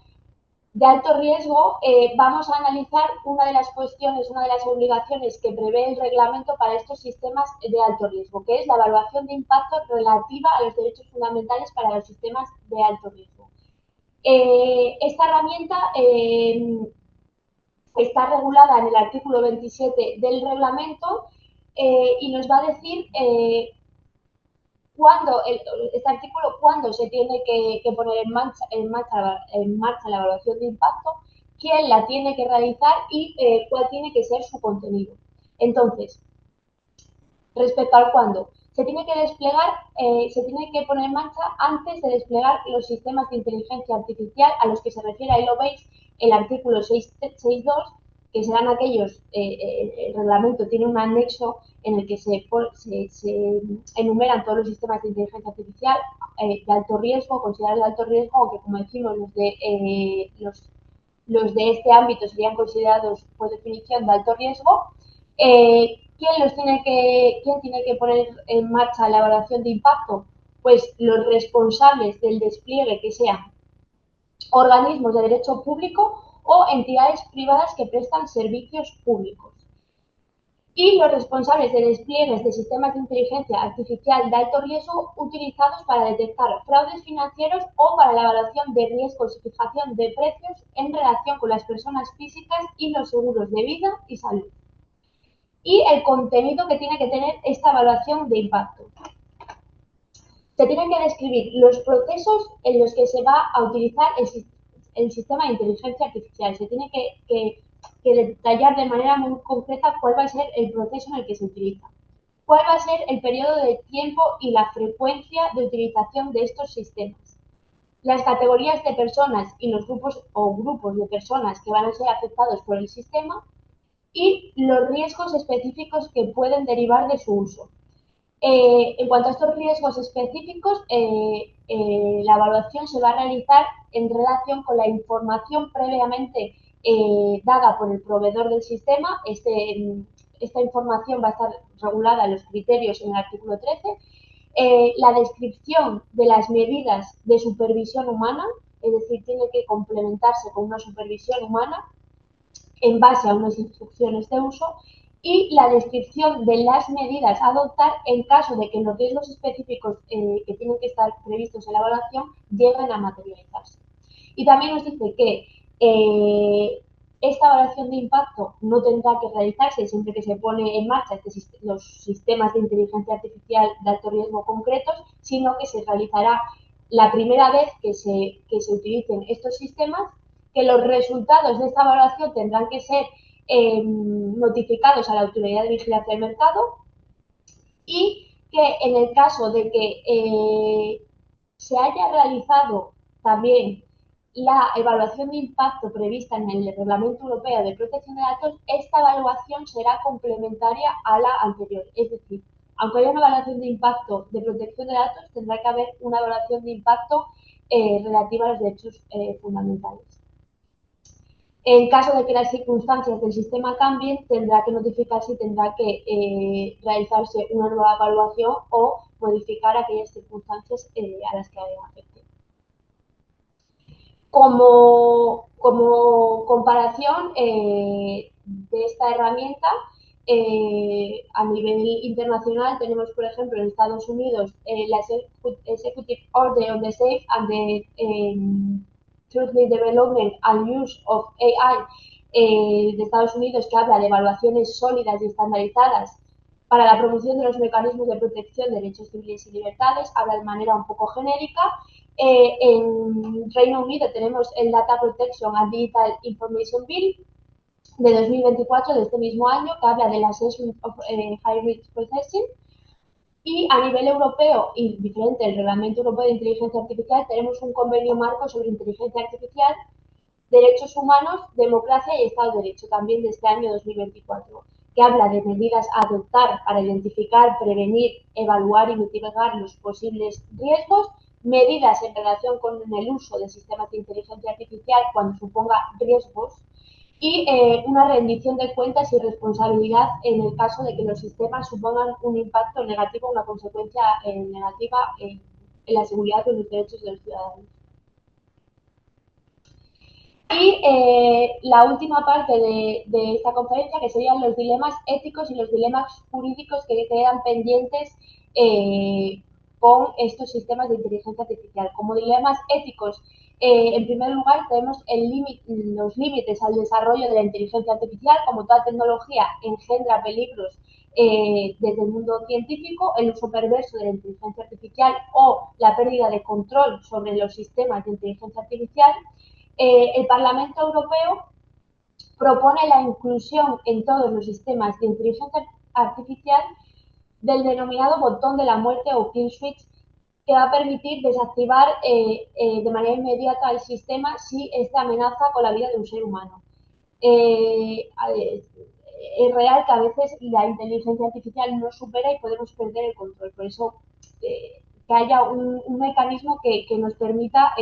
de alto riesgo, vamos a analizar una de las cuestiones, una de las obligaciones que prevé el reglamento para estos sistemas de alto riesgo, que es la evaluación de impacto relativa a los derechos fundamentales para los sistemas de alto riesgo. Esta herramienta está regulada en el artículo 27 del reglamento y nos va a decir este artículo cuándo se tiene que poner en marcha la evaluación de impacto, quién la tiene que realizar y cuál tiene que ser su contenido. Entonces, respecto al cuándo, se tiene que desplegar, se tiene que poner en marcha antes de desplegar los sistemas de inteligencia artificial a los que se refiere. Ahí lo veis, el artículo 6.2, que serán aquellos, el reglamento tiene un anexo en el que se enumeran todos los sistemas de inteligencia artificial de alto riesgo, considerados de alto riesgo, aunque como decimos los de este ámbito serían considerados por definición de alto riesgo. ¿Quién tiene que poner en marcha la evaluación de impacto? Pues los responsables del despliegue, que sean organismos de derecho público o entidades privadas que prestan servicios públicos. Y los responsables de despliegues de sistemas de inteligencia artificial de alto riesgo utilizados para detectar fraudes financieros o para la evaluación de riesgos y fijación de precios en relación con las personas físicas y los seguros de vida y salud. Y el contenido que tiene que tener esta evaluación de impacto. Se tienen que describir los procesos en los que se va a utilizar el sistema de inteligencia artificial. Se tiene que detallar de manera muy concreta cuál va a ser el proceso en el que se utiliza, cuál va a ser el periodo de tiempo y la frecuencia de utilización de estos sistemas, las categorías de personas y los grupos o grupos de personas que van a ser afectados por el sistema y los riesgos específicos que pueden derivar de su uso. En cuanto a estos riesgos específicos, la evaluación se va a realizar en relación con la información previamente dada por el proveedor del sistema. Esta información va a estar regulada en los criterios en el artículo 13. La descripción de las medidas de supervisión humana, es decir, tiene que complementarse con una supervisión humana en base a unas instrucciones de uso, y la descripción de las medidas a adoptar en caso de que los riesgos específicos que tienen que estar previstos en la evaluación lleguen a materializarse. Y también nos dice que esta evaluación de impacto no tendrá que realizarse siempre que se pone en marcha los sistemas de inteligencia artificial de alto riesgo concretos, sino que se realizará la primera vez que se utilicen estos sistemas, que los resultados de esta evaluación tendrán que ser notificados a la Autoridad de Vigilancia del Mercado, y que en el caso de que se haya realizado también la evaluación de impacto prevista en el Reglamento Europeo de Protección de Datos, esta evaluación será complementaria a la anterior. Es decir, aunque haya una evaluación de impacto de protección de datos, tendrá que haber una evaluación de impacto relativa a los derechos fundamentales. En caso de que las circunstancias del sistema cambien, tendrá que notificarse y tendrá que realizarse una nueva evaluación o modificar aquellas circunstancias a las que afecte. Como comparación de esta herramienta, a nivel internacional tenemos, por ejemplo, en Estados Unidos la Executive Order on the Safe and the Truthful Development and Use of AI de Estados Unidos, que habla de evaluaciones sólidas y estandarizadas para la promoción de los mecanismos de protección de derechos civiles y libertades, habla de manera un poco genérica. En Reino Unido tenemos el Data Protection and Digital Information Bill de 2024, de este mismo año, que habla del Assessment of High Risk Processing. Y a nivel europeo, y diferente del Reglamento Europeo de Inteligencia Artificial, tenemos un convenio marco sobre inteligencia artificial, derechos humanos, democracia y Estado de Derecho, también de este año 2024, que habla de medidas a adoptar para identificar, prevenir, evaluar y mitigar los posibles riesgos, medidas en relación con el uso de sistemas de inteligencia artificial cuando suponga riesgos y una rendición de cuentas y responsabilidad en el caso de que los sistemas supongan un impacto negativo, una consecuencia negativa en la seguridad y los derechos de los ciudadanos. Y la última parte de esta conferencia, que serían los dilemas éticos y los dilemas jurídicos que quedan pendientes con estos sistemas de inteligencia artificial. Como dilemas éticos, en primer lugar, tenemos los límites al desarrollo de la inteligencia artificial. Como toda tecnología engendra peligros desde el mundo científico, el uso perverso de la inteligencia artificial o la pérdida de control sobre los sistemas de inteligencia artificial. El Parlamento Europeo propone la inclusión en todos los sistemas de inteligencia artificial del denominado botón de la muerte o kill switch, que va a permitir desactivar de manera inmediata el sistema si esta amenaza con la vida de un ser humano. Es real que a veces la inteligencia artificial nos supera y podemos perder el control. Por eso, que haya un mecanismo que nos permita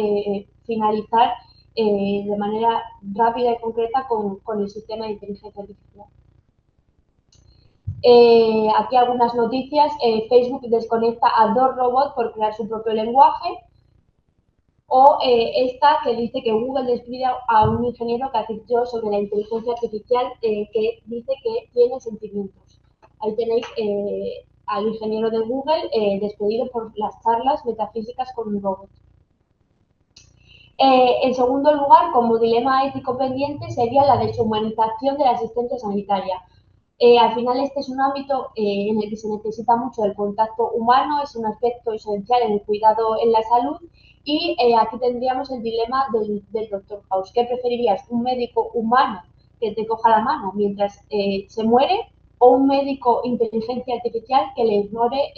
finalizar de manera rápida y concreta con el sistema de inteligencia artificial. Aquí algunas noticias. Facebook desconecta a 2 robots por crear su propio lenguaje. O esta que dice que Google despide a un ingeniero que advirtió sobre la inteligencia artificial que dice que tiene sentimientos. Ahí tenéis al ingeniero de Google despedido por las charlas metafísicas con un robot. En segundo lugar, como dilema ético pendiente, sería la deshumanización de la asistencia sanitaria. Al final este es un ámbito en el que se necesita mucho el contacto humano, es un aspecto esencial en el cuidado en la salud y aquí tendríamos el dilema del Dr. House. ¿Qué preferirías? ¿Un médico humano que te coja la mano mientras se muere o un médico inteligencia artificial que le ignore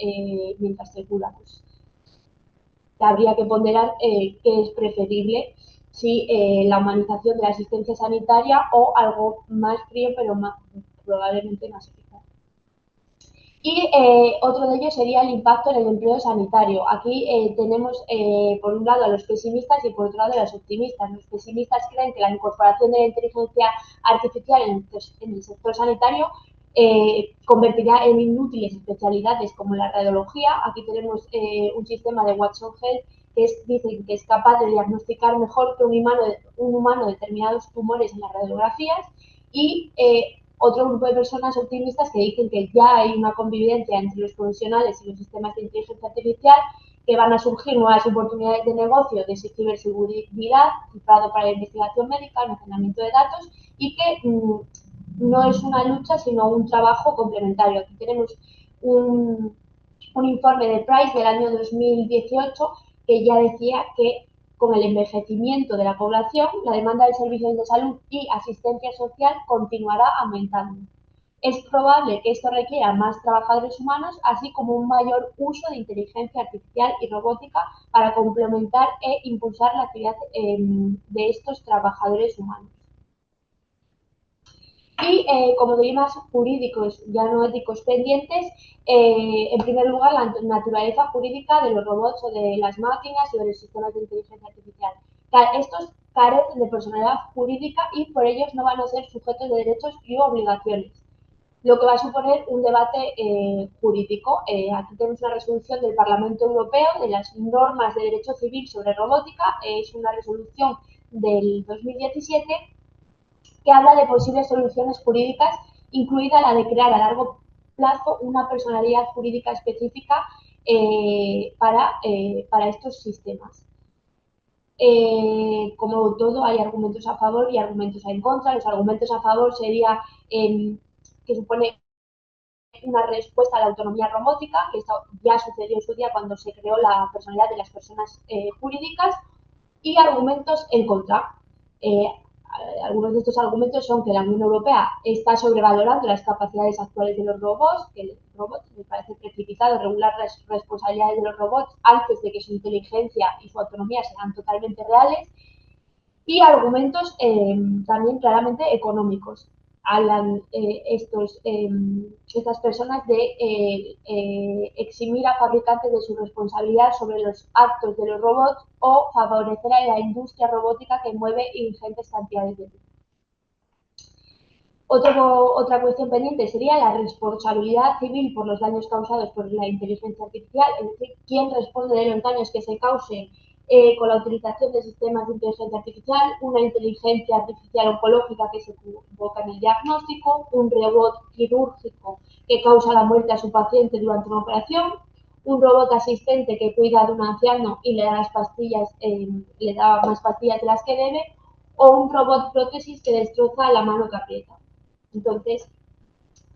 mientras se cura? Pues, habría que ponderar qué es preferible, si la humanización de la asistencia sanitaria o algo más frío pero probablemente más eficaz. Y otro de ellos sería el impacto en el empleo sanitario. Aquí tenemos por un lado a los pesimistas y por otro lado a los optimistas. Los pesimistas creen que la incorporación de la inteligencia artificial en el sector sanitario convertirá en inútiles especialidades como la radiología. Aquí tenemos un sistema de Watson Health que dicen que es capaz de diagnosticar mejor que un humano determinados tumores en las radiografías y otro grupo de personas optimistas que dicen que ya hay una convivencia entre los profesionales y los sistemas de inteligencia artificial, que van a surgir nuevas oportunidades de negocio de ciberseguridad, cifrado para la investigación médica, almacenamiento de datos y que no es una lucha sino un trabajo complementario. Aquí tenemos un informe de Price del año 2018 que ya decía que con el envejecimiento de la población, la demanda de servicios de salud y asistencia social continuará aumentando. Es probable que esto requiera más trabajadores humanos, así como un mayor uso de inteligencia artificial y robótica para complementar e impulsar la actividad de estos trabajadores humanos. Y como dilemas jurídicos, ya no éticos pendientes, en primer lugar, la naturaleza jurídica de los robots o de las máquinas o de los sistemas de inteligencia artificial. Estos carecen de personalidad jurídica y por ellos no van a ser sujetos de derechos y obligaciones, lo que va a suponer un debate jurídico. Aquí tenemos una resolución del Parlamento Europeo de las normas de derecho civil sobre robótica. Es una resolución del 2017 que habla de posibles soluciones jurídicas, incluida la de crear a largo plazo una personalidad jurídica específica para estos sistemas. Como todo, hay argumentos a favor y argumentos en contra. Los argumentos a favor sería que supone una respuesta a la autonomía robótica, que esto ya sucedió en su día cuando se creó la personalidad de las personas jurídicas, y argumentos en contra. Eh, Algunos de estos argumentos son que la Unión Europea está sobrevalorando las capacidades actuales de los robots, que el robot me parece precipitado regular las responsabilidades de los robots antes de que su inteligencia y su autonomía sean totalmente reales, y argumentos también claramente económicos. Hablan estas personas de eximir a fabricantes de su responsabilidad sobre los actos de los robots o favorecer a la industria robótica que mueve ingentes cantidades de dinero. Otra cuestión pendiente sería la responsabilidad civil por los daños causados por la inteligencia artificial, es decir, quién responde de los daños que se causen con la utilización de sistemas de inteligencia artificial, una inteligencia artificial oncológica que se equivoca en el diagnóstico, un robot quirúrgico que causa la muerte a su paciente durante una operación, un robot asistente que cuida de un anciano y le da las pastillas, le da más pastillas de las que debe, o un robot prótesis que destroza la mano que aprieta. Entonces,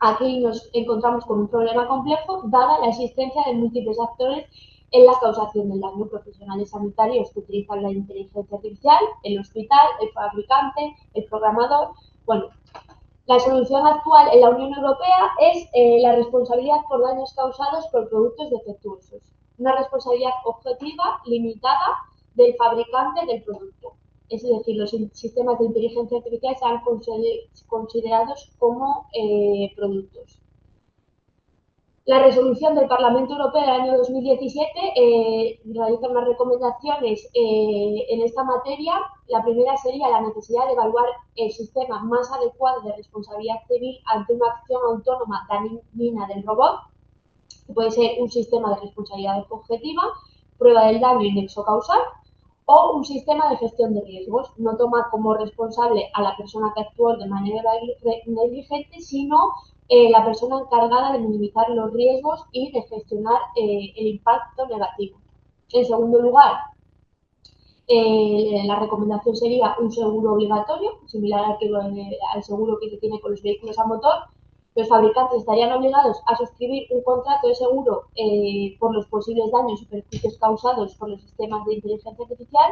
aquí nos encontramos con un problema complejo, dada la existencia de múltiples actores en la causación del daño: profesionales sanitarios que utilizan la inteligencia artificial, el hospital, el fabricante, el programador. Bueno, la solución actual en la Unión Europea es la responsabilidad por daños causados por productos defectuosos, una responsabilidad objetiva, limitada, del fabricante del producto. Es decir, los sistemas de inteligencia artificial sean considerados como productos. La resolución del Parlamento Europeo del año 2017 realiza unas recomendaciones en esta materia. La primera sería la necesidad de evaluar el sistema más adecuado de responsabilidad civil ante una acción autónoma dañina del robot, que puede ser un sistema de responsabilidad objetiva, prueba del daño y nexo causal, o un sistema de gestión de riesgos. No toma como responsable a la persona que actuó de manera negligente, sino la persona encargada de minimizar los riesgos y de gestionar el impacto negativo. En segundo lugar, la recomendación sería un seguro obligatorio, similar al seguro que se tiene con los vehículos a motor. Los fabricantes estarían obligados a suscribir un contrato de seguro por los posibles daños y perjuicios causados por los sistemas de inteligencia artificial.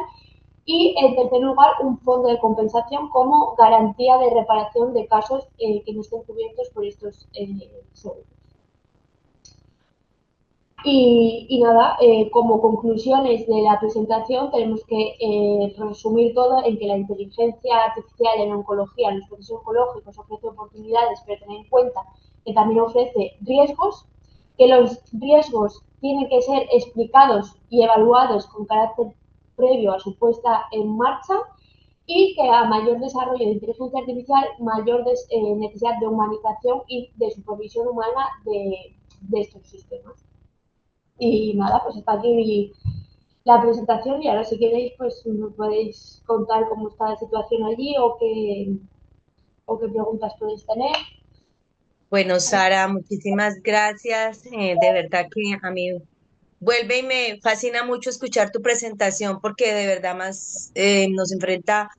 Y, en tercer lugar, un fondo de compensación como garantía de reparación de casos que no estén cubiertos por estos seguros. Y nada, como conclusiones de la presentación, tenemos que resumir todo en que la inteligencia artificial en la oncología, en los procesos oncológicos, ofrece oportunidades, pero tener en cuenta que también ofrece riesgos, que los riesgos tienen que ser explicados y evaluados con carácter previo a su puesta en marcha, y que a mayor desarrollo de inteligencia artificial, mayor necesidad de humanización y de supervisión humana de estos sistemas. Y nada, pues está aquí la presentación, y ahora si queréis pues nos podéis contar cómo está la situación allí o qué preguntas podéis tener. Bueno, Sara, muchísimas gracias. De verdad que a mí vuelve y me fascina mucho escuchar tu presentación, porque de verdad más nos enfrenta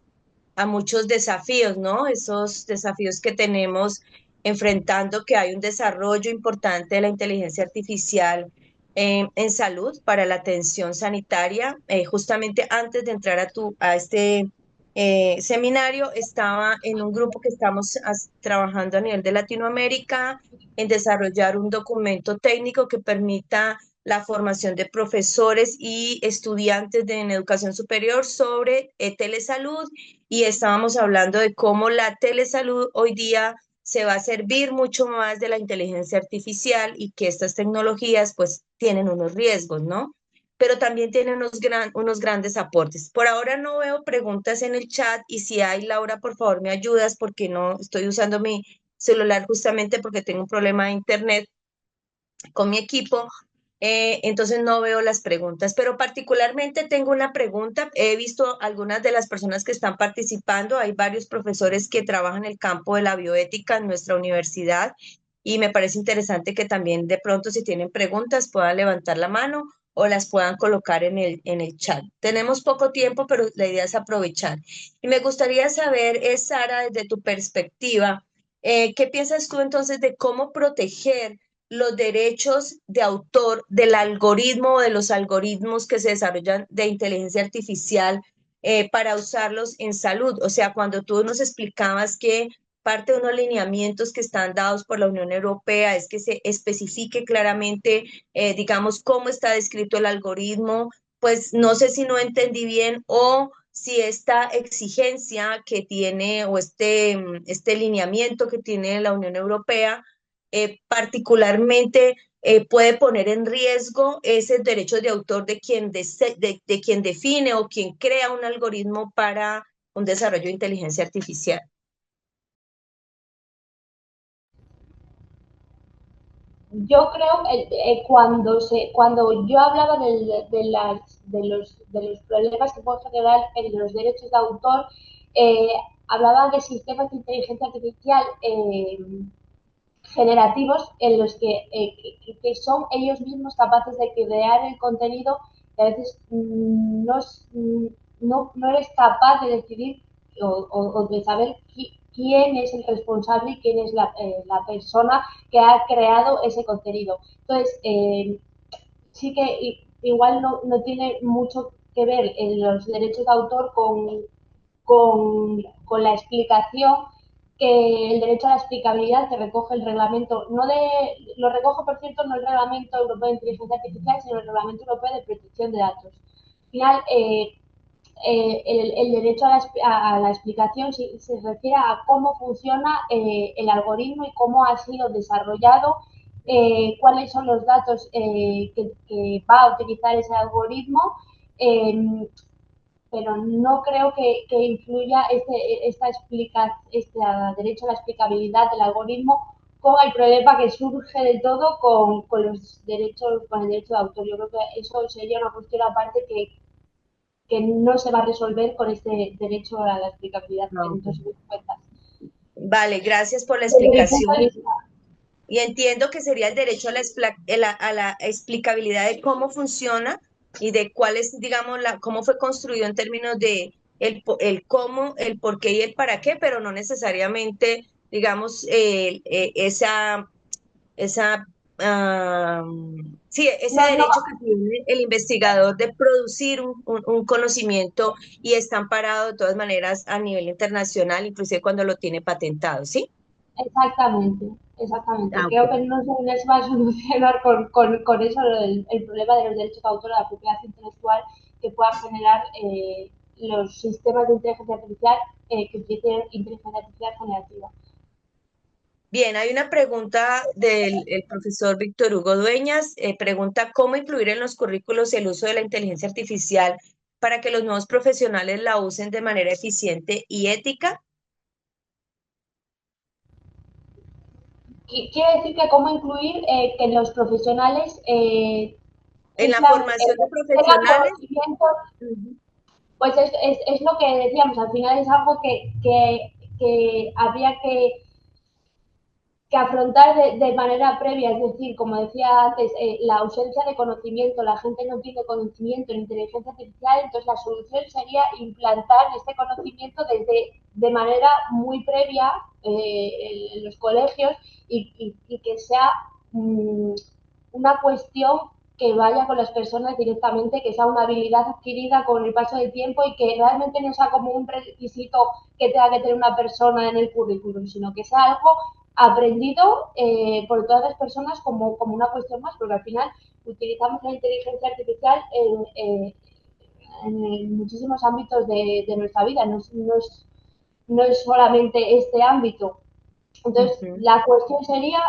a muchos desafíos, ¿no? Esos desafíos que tenemos enfrentando, que hay un desarrollo importante de la inteligencia artificial en salud para la atención sanitaria. Justamente antes de entrar a este seminario estaba en un grupo que estamos trabajando a nivel de Latinoamérica en desarrollar un documento técnico que permita la formación de profesores y estudiantes en educación superior sobre telesalud, y estábamos hablando de cómo la telesalud hoy día se va a servir mucho más de la inteligencia artificial y que estas tecnologías pues tienen unos riesgos, ¿no? Pero también tiene unos grandes aportes. Por ahora no veo preguntas en el chat, y si hay, Laura, por favor me ayudas porque no estoy usando mi celular justamente porque tengo un problema de internet con mi equipo. Entonces no veo las preguntas, pero particularmente tengo una pregunta. He visto algunas de las personas que están participando. Hay varios profesores que trabajan en el campo de la bioética en nuestra universidad, y me parece interesante que también de pronto, si tienen preguntas, puedan levantar la mano o las puedan colocar en el chat. Tenemos poco tiempo, pero la idea es aprovechar. Y me gustaría saber, Sara, desde tu perspectiva, ¿qué piensas tú entonces de cómo proteger los derechos de autor del algoritmo o de los algoritmos que se desarrollan de inteligencia artificial, para usarlos en salud? O sea, cuando tú nos explicabas que parte de unos lineamientos que están dados por la Unión Europea es que se especifique claramente, digamos, cómo está descrito el algoritmo, pues no sé si no entendí bien, o si esta exigencia que tiene, o este lineamiento que tiene la Unión Europea, particularmente puede poner en riesgo ese derecho de autor de de quien define o quien crea un algoritmo para un desarrollo de inteligencia artificial. Yo creo que cuando yo hablaba de los problemas que pueden generar en los derechos de autor, eh, hablaba de sistemas de inteligencia artificial generativos en los que son ellos mismos capaces de crear el contenido, que a veces no eres capaz de decidir o de saber quién es el responsable y quién es la persona que ha creado ese contenido. Entonces, sí que igual no tiene mucho que ver en los derechos de autor con la explicación, que el derecho a la explicabilidad que recoge el reglamento, no de, lo recoge por cierto no el reglamento europeo de inteligencia artificial, sino el reglamento europeo de protección de datos. Al final, el derecho a la explicación se refiere a cómo funciona el algoritmo y cómo ha sido desarrollado, cuáles son los datos que va a utilizar ese algoritmo, eh, pero no creo que influya este derecho a la explicabilidad del algoritmo con el problema que surge de todo los derechos, con el derecho de autor. Yo creo que eso sería una cuestión aparte que no se va a resolver con este derecho a la explicabilidad Ah, en ok. 2050. Vale, gracias por la Desde mi punto de explicación. vista, Y entiendo que sería el derecho a a la explicabilidad de cómo funciona y de cuál es, digamos, cómo fue construido en términos de el cómo, el por qué y el para qué, pero no necesariamente, digamos, esa, sí, ese no, no, derecho que tiene el investigador de producir un conocimiento, y está amparado de todas maneras a nivel internacional, inclusive cuando lo tiene patentado, ¿sí? exactamente, exactamente. Ah, Creo ok. que no se va a solucionar con eso el problema de los derechos de autor, la propiedad intelectual que puedan generar los sistemas de inteligencia artificial que utilicen inteligencia artificial generativa. Bien, hay una pregunta del el profesor Víctor Hugo Dueñas. Pregunta cómo incluir en los currículos el uso de la inteligencia artificial para que los nuevos profesionales la usen de manera eficiente y ética. Y quiere decir que cómo incluir que los profesionales En la cumplan, formación de tengan profesionales. conocimientos. Ujú. Pues es lo que decíamos, al final es algo que habría que afrontar de manera previa, es decir, como decía antes, la ausencia de conocimiento, la gente no tiene conocimiento en inteligencia artificial, entonces la solución sería implantar este conocimiento de manera muy previa en los colegios y que sea una cuestión que vaya con las personas directamente, que sea una habilidad adquirida con el paso del tiempo y que realmente no sea como un requisito que tenga que tener una persona en el currículum, sino que sea algo aprendido por todas las personas como una cuestión más, porque al final utilizamos la inteligencia artificial en muchísimos ámbitos de nuestra vida, no es solamente este ámbito. Entonces, Ujú. la cuestión sería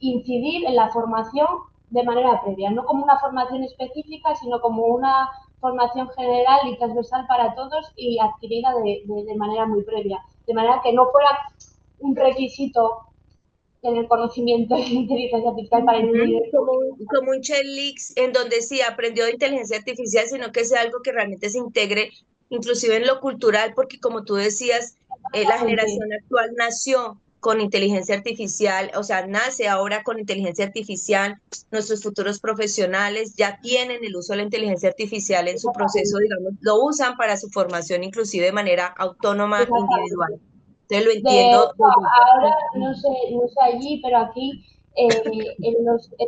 incidir en la formación de manera previa, no como una formación específica, sino como una formación general y transversal para todos y adquirida de manera muy previa, de manera que no fuera un requisito tener conocimiento de inteligencia artificial para incluir Ujú. el currículum. Como un checklist en donde sí aprendió de inteligencia artificial, sino que sea algo que realmente se integre, inclusive en lo cultural, porque como tú decías, la generación actual nació con inteligencia artificial, o sea, nace ahora con inteligencia artificial, nuestros futuros profesionales ya tienen el uso de la inteligencia artificial en su proceso, Exactamente, digamos, lo usan para su formación, inclusive de manera autónoma, exactamente. individual. Entonces lo De entiendo hecho, desde ahora esa- no sé allí, pero aquí en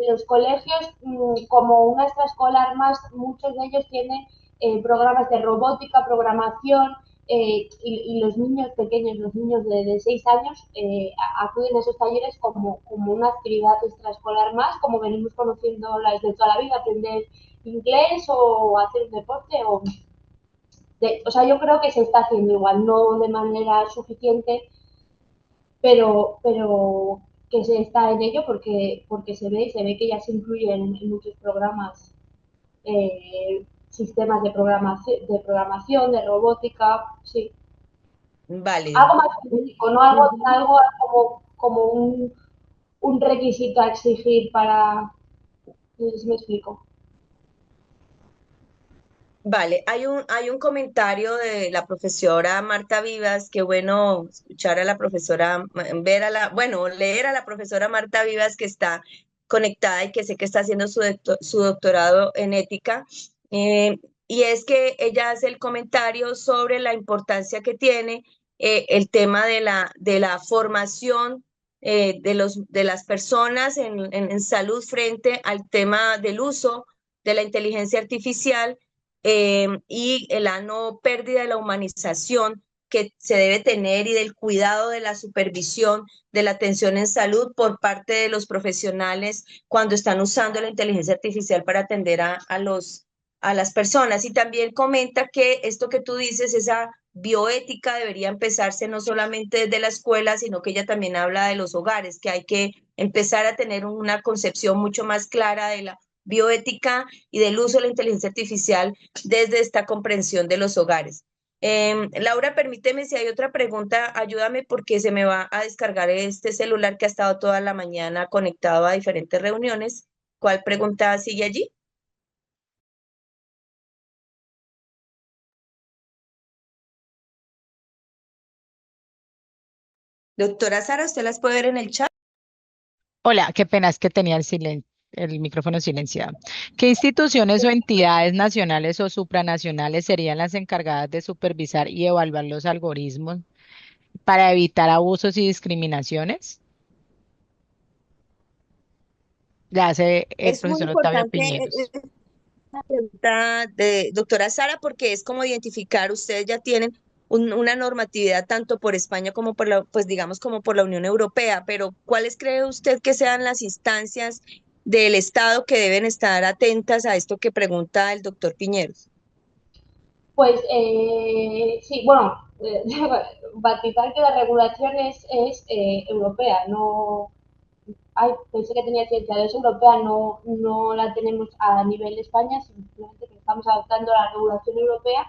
los colegios, como una extraescolar más, muchos de ellos tienen programas de robótica, programación, y los niños pequeños, los niños de 6 años, acuden a esos talleres como una actividad extraescolar más, como venimos conociendo las de toda la vida, aprender inglés o hacer un deporte o sea, yo creo que se está haciendo igual, no de manera suficiente, pero que se está en ello porque se ve que ya se incluyen en muchos programas sistemas de programación, de robótica, sí. Válido. Algo más específico, no Ujú. algo como un requisito a exigir para, no sé si me explico. Vale, hay un comentario de la profesora Marta Vivas, qué bueno escuchar a la profesora, bueno, leer a la profesora Marta Vivas que está conectada y que sé que está haciendo su doctorado en ética. eh, y es que ella hace el comentario sobre la importancia que tiene el tema de la formación de las personas en salud frente al tema del uso de la inteligencia artificial y la no pérdida de la humanización que se debe tener y del cuidado de la supervisión de la atención en salud por parte de los profesionales cuando están usando la inteligencia artificial para atender a las personas. Y también comenta que esto que tú dices, esa bioética debería empezarse no solamente desde la escuela, sino que ella también habla de los hogares, que hay que empezar a tener una concepción mucho más clara de la bioética y del uso de la inteligencia artificial desde esta comprensión de los hogares. Laura, permíteme si hay otra pregunta, ayúdame porque se me va a descargar este celular que ha estado toda la mañana conectado a diferentes reuniones. ¿Cuál pregunta sigue allí? Doctora Sara, ¿usted las puede ver en el chat? Hola, qué pena, es que tenía el micrófono silenciado. ¿Qué instituciones o entidades nacionales o supranacionales serían las encargadas de supervisar y evaluar los algoritmos para evitar abusos y discriminaciones? Ya hace el Es muy profesor Octavio importante Piñeros. la pregunta de doctora Sara porque es como identificar, ustedes ya tienen una normatividad tanto por España como por pues digamos como por la Unión Europea, pero ¿cuáles cree usted que sean las instancias del Estado que deben estar atentas a esto que pregunta el doctor Piñeros? Pues sí, bueno, batizar que la regulación es europea, no, ay, pensé que tenía ciencia, es europea, no la tenemos a nivel de España, simplemente que estamos adoptando la regulación europea,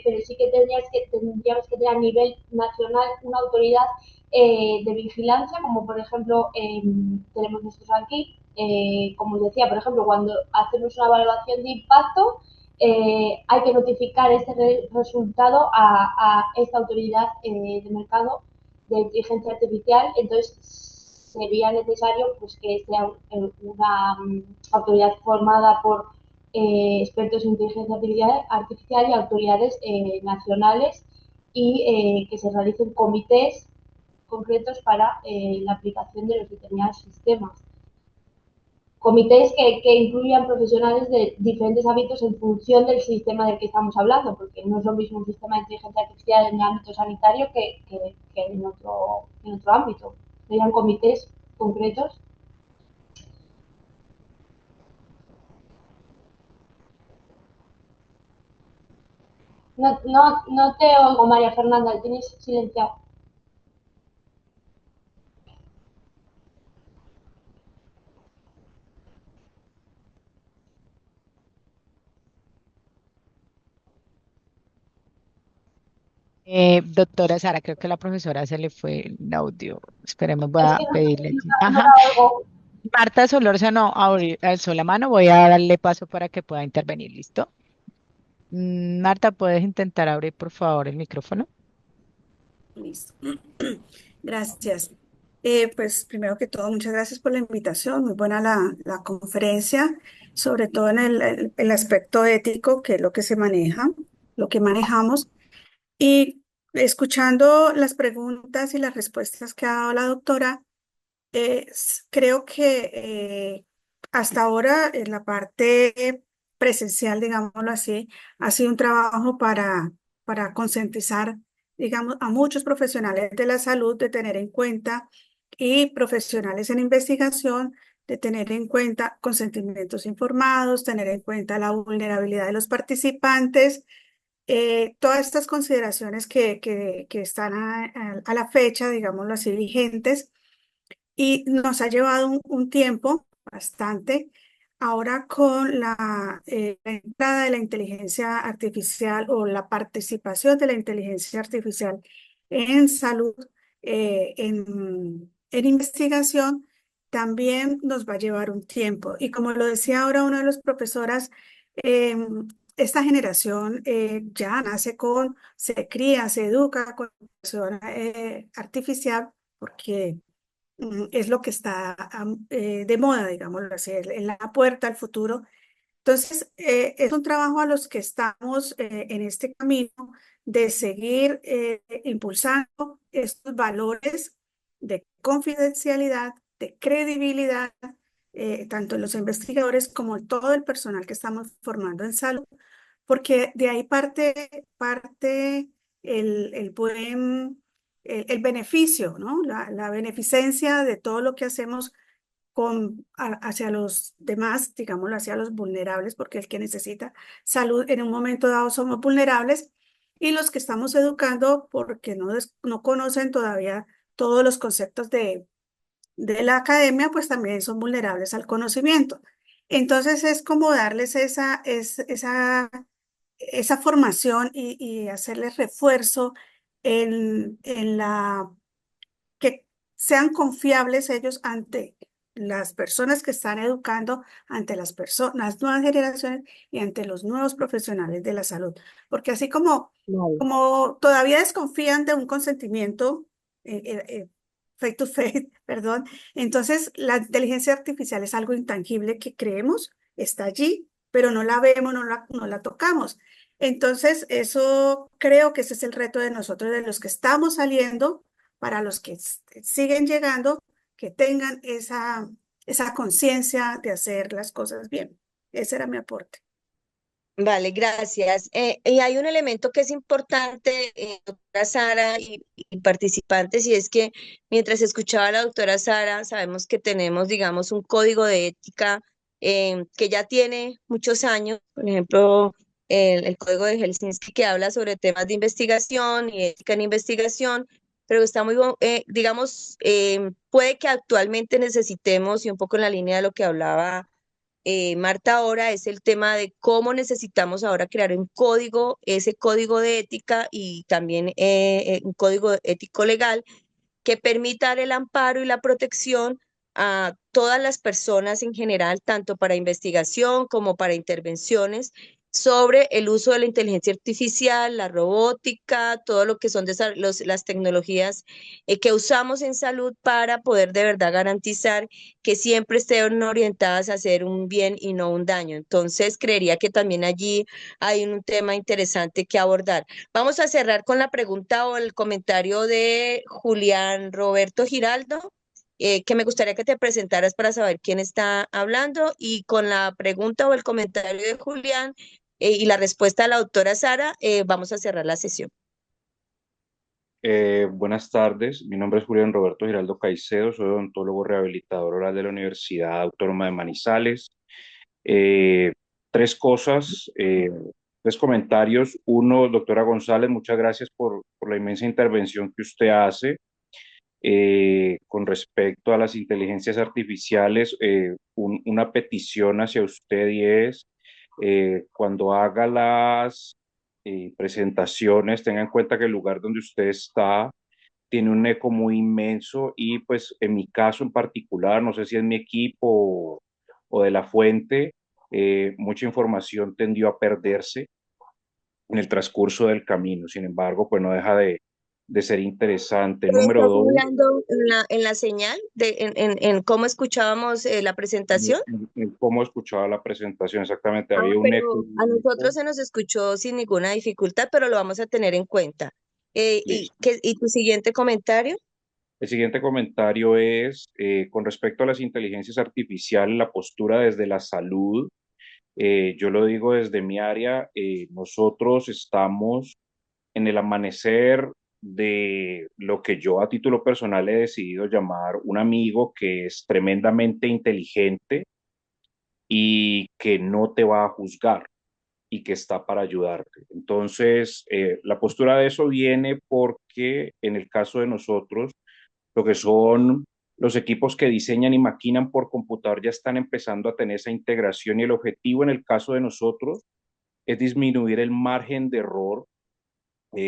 pero sí que tendríamos que tener a nivel nacional una autoridad de vigilancia, como por ejemplo tenemos nosotros aquí, como decía, por ejemplo, cuando hacemos una evaluación de impacto, hay que notificar este resultado a esta autoridad de mercado de inteligencia artificial, entonces sería necesario pues, que sea una autoridad formada por expertos en inteligencia artificial y autoridades nacionales y que se realicen comités concretos para la aplicación de los determinados sistemas. comités que incluyan profesionales de diferentes ámbitos en función del sistema del que estamos hablando, porque no es lo mismo un sistema de inteligencia artificial en el ámbito sanitario que en otro ámbito. Serían comités concretos. No te oigo, María Fernanda, tienes silenciado. Doctora Sara, creo que la profesora se le fue el audio. Esperemos, voy Es a que pedirle. no Ajá. la oigo. Marta Solórzano, alzó la mano, voy a darle paso para que pueda intervenir, ¿listo? Marta, ¿puedes intentar abrir, por favor, el micrófono? Listo. Gracias. Pues primero que todo, muchas gracias por la invitación. Muy buena la conferencia, sobre todo en el aspecto ético, que es lo que se maneja, lo que manejamos. Y escuchando las preguntas y las respuestas que ha dado la doctora, creo que hasta ahora en la parte presencial, digámoslo así, ha sido un trabajo para concientizar, digamos, a muchos profesionales de la salud de tener en cuenta y profesionales en investigación de tener en cuenta consentimientos informados, tener en cuenta la vulnerabilidad de los participantes, todas estas consideraciones que están a la fecha, digámoslo así, vigentes y nos ha llevado un tiempo bastante. Ahora con la entrada de la inteligencia artificial o la participación de la inteligencia artificial en salud, en investigación, también nos va a llevar un tiempo. Y como lo decía ahora una de las profesoras, esta generación ya nace se cría, se educa con la artificial porque es lo que está de moda, digámoslo así, en la puerta al futuro. Entonces, es un trabajo a los que estamos en este camino de seguir impulsando estos valores de confidencialidad, de credibilidad, tanto en los investigadores como en todo el personal que estamos formando en salud, porque de ahí parte el buen, el beneficio, ¿no? La beneficencia de todo lo que hacemos hacia los demás, digámoslo, hacia los vulnerables, porque el que necesita salud en un momento dado somos vulnerables, y los que estamos educando porque no conocen todavía todos los conceptos de la academia, pues también son vulnerables al conocimiento. Entonces es como darles esa formación y hacerles refuerzo en que sean confiables ellos ante las personas que están educando, ante las personas, las nuevas generaciones y ante los nuevos profesionales de la salud. Porque así Vale. como todavía desconfían de un consentimiento face to face, perdón, entonces la inteligencia artificial es algo intangible que creemos, está allí, pero no la vemos, no la tocamos. Entonces, eso creo que ese es el reto de nosotros, de los que estamos saliendo, para los que siguen llegando, que tengan esa conciencia de hacer las cosas bien. Ese era mi aporte. Vale, gracias. Y hay un elemento que es importante, doctora Sara y participantes, y es que mientras escuchaba a la doctora Sara, sabemos que tenemos, digamos, un código de ética que ya tiene muchos años, por ejemplo, el código de Helsinki que habla sobre temas de investigación y ética en investigación, pero está muy, digamos, puede que actualmente necesitemos, y un poco en la línea de lo que hablaba Marta, ahora es el tema de cómo necesitamos ahora crear un código, ese código de ética y también un código ético legal que permita dar el amparo y la protección a todas las personas en general, tanto para investigación como para intervenciones sobre el uso de la inteligencia artificial, la robótica, todo lo que son las tecnologías que usamos en salud para poder de verdad garantizar que siempre estén orientadas a hacer un bien y no un daño. Entonces, creería que también allí hay un tema interesante que abordar. Vamos a cerrar con la pregunta o el comentario de Julián Roberto Giraldo que me gustaría que te presentaras para saber quién está hablando y con la pregunta o el comentario de Julián y la respuesta de la doctora Sara, vamos a cerrar la sesión. Buenas tardes, mi nombre es Julián Roberto Giraldo Caicedo, soy odontólogo rehabilitador oral de la Universidad Autónoma de Manizales. Eh, tres cosas, tres comentarios. Uno, doctora González, muchas gracias por la inmensa intervención que usted hace con respecto a las inteligencias artificiales. Una petición hacia usted y es, cuando haga las presentaciones, tenga en cuenta que el lugar donde usted está tiene un eco muy inmenso y pues en mi caso en particular, no sé si es mi equipo o de la fuente, mucha información tendió a perderse en el transcurso del camino. Sin embargo, pues no deja de ser interesante. Número ¿Estás dos, hablando en la señal, en cómo escuchábamos la presentación? en cómo escuchaba la presentación, exactamente, Ah, había un eco. pero a nosotros se nos escuchó sin ninguna dificultad, pero lo vamos a tener en cuenta. Listo. ¿Y tu siguiente comentario? El siguiente comentario es con respecto a las inteligencias artificiales, la postura desde la salud. Yo lo digo desde mi área, nosotros estamos en el amanecer de lo que yo a título personal he decidido llamar un amigo que es tremendamente inteligente y que no te va a juzgar y que está para ayudarte. Entonces, la postura de eso viene porque en el caso de nosotros, lo que son los equipos que diseñan y maquinan por computador ya están empezando a tener esa integración y el objetivo en el caso de nosotros es disminuir el margen de error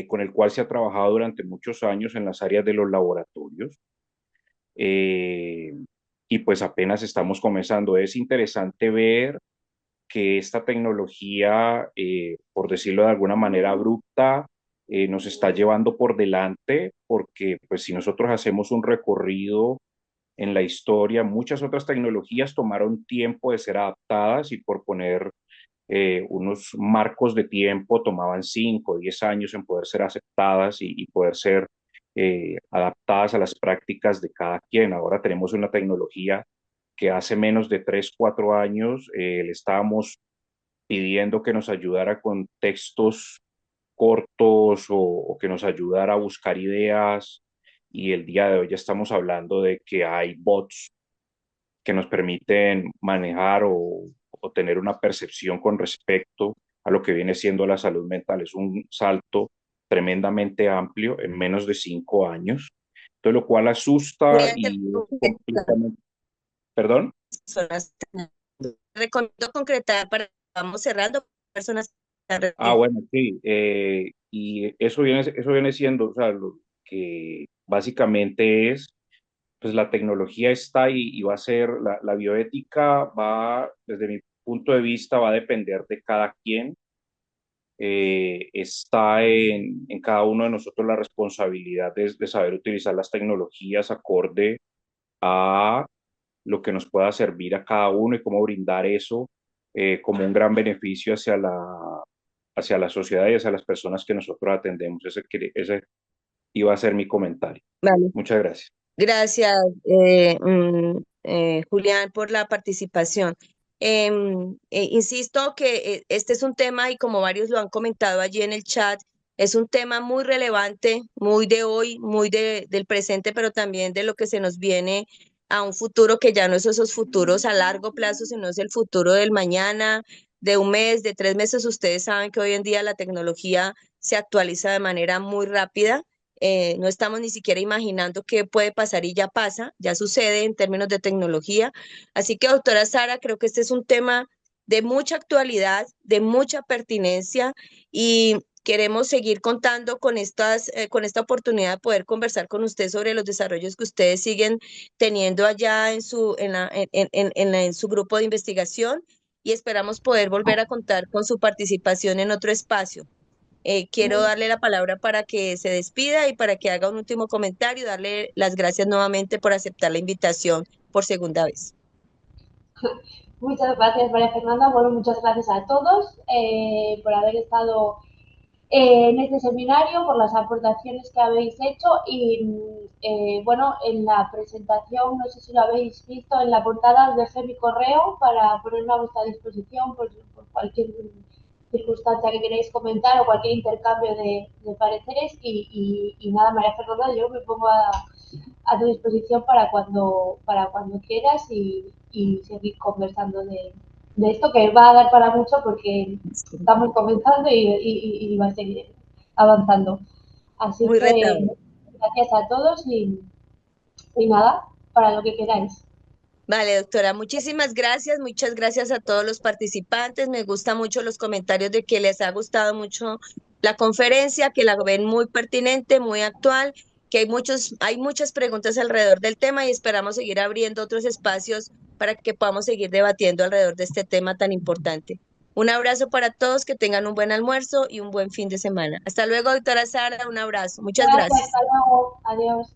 con el cual se ha trabajado durante muchos años en las áreas de los laboratorios. Eh, y pues apenas estamos comenzando. Es interesante ver que esta tecnología, por decirlo de alguna manera abrupta, nos está llevando por delante, porque pues si nosotros hacemos un recorrido en la historia, muchas otras tecnologías tomaron tiempo de ser adaptadas y por poner unos marcos de tiempo tomaban 5 o 10 años en poder ser aceptadas y poder ser adaptadas a las prácticas de cada quien. Ahora tenemos una tecnología que hace menos de 3 4 años le estábamos pidiendo que nos ayudara con textos cortos o que nos ayudara a buscar ideas y el día de hoy ya estamos hablando de que hay bots que nos permiten manejar o tener una percepción con respecto a lo que viene siendo la salud mental. Es un salto tremendamente amplio en menos de 5 años, entonces lo cual Voy asusta a y es interrumpir. completamente, perdón. Personas. Recomiendo concretar para que vamos cerrando personas. Bueno, sí, y eso viene siendo, o sea, lo que básicamente es, pues la tecnología está y va a ser, la bioética va, desde mi punto de vista, va a depender de cada quien. Está en cada uno de nosotros la responsabilidad de saber utilizar las tecnologías acorde a lo que nos pueda servir a cada uno y cómo brindar eso como un gran beneficio hacia la sociedad y hacia las personas que nosotros atendemos. Ese iba a ser mi comentario. Vale. Muchas gracias. Gracias, Julián, por la participación. Insisto que este es un tema, y como varios lo han comentado allí en el chat, es un tema muy relevante, muy de hoy, muy del presente, pero también de lo que se nos viene a un futuro que ya no es esos futuros a largo plazo, sino es el futuro del mañana, de un mes, de 3 meses. Ustedes saben que hoy en día la tecnología se actualiza de manera muy rápida. No estamos ni siquiera imaginando qué puede pasar y ya pasa, ya sucede en términos de tecnología. Así que, doctora Sara, creo que este es un tema de mucha actualidad, de mucha pertinencia, y queremos seguir contando con esta oportunidad de poder conversar con usted sobre los desarrollos que ustedes siguen teniendo allá en su grupo de investigación, y esperamos poder volver a contar con su participación en otro espacio. Quiero darle la palabra para que se despida y para que haga un último comentario, darle las gracias nuevamente por aceptar la invitación por segunda vez. Muchas gracias, María Fernanda. Bueno, muchas gracias a todos por haber estado en este seminario por las aportaciones que habéis hecho y bueno, en la presentación, no sé si lo habéis visto, en la portada os dejé mi correo para ponerme a vuestra disposición por cualquier circunstancia que queréis comentar o cualquier intercambio de pareceres y nada, María Fernanda, yo me pongo a tu disposición para cuando quieras y seguir conversando de esto que va a dar para mucho porque estamos comenzando y va a seguir avanzando. Así Muy que retador. gracias a todos y nada, para lo que queráis. Vale, doctora, muchas gracias a todos los participantes. Me gustan mucho los comentarios de que les ha gustado mucho la conferencia, que la ven muy pertinente, muy actual, que hay muchas preguntas alrededor del tema y esperamos seguir abriendo otros espacios para que podamos seguir debatiendo alrededor de este tema tan importante. Un abrazo para todos, que tengan un buen almuerzo y un buen fin de semana. Hasta luego, doctora Sara, un abrazo. Muchas Gracias, gracias. hasta luego, adiós.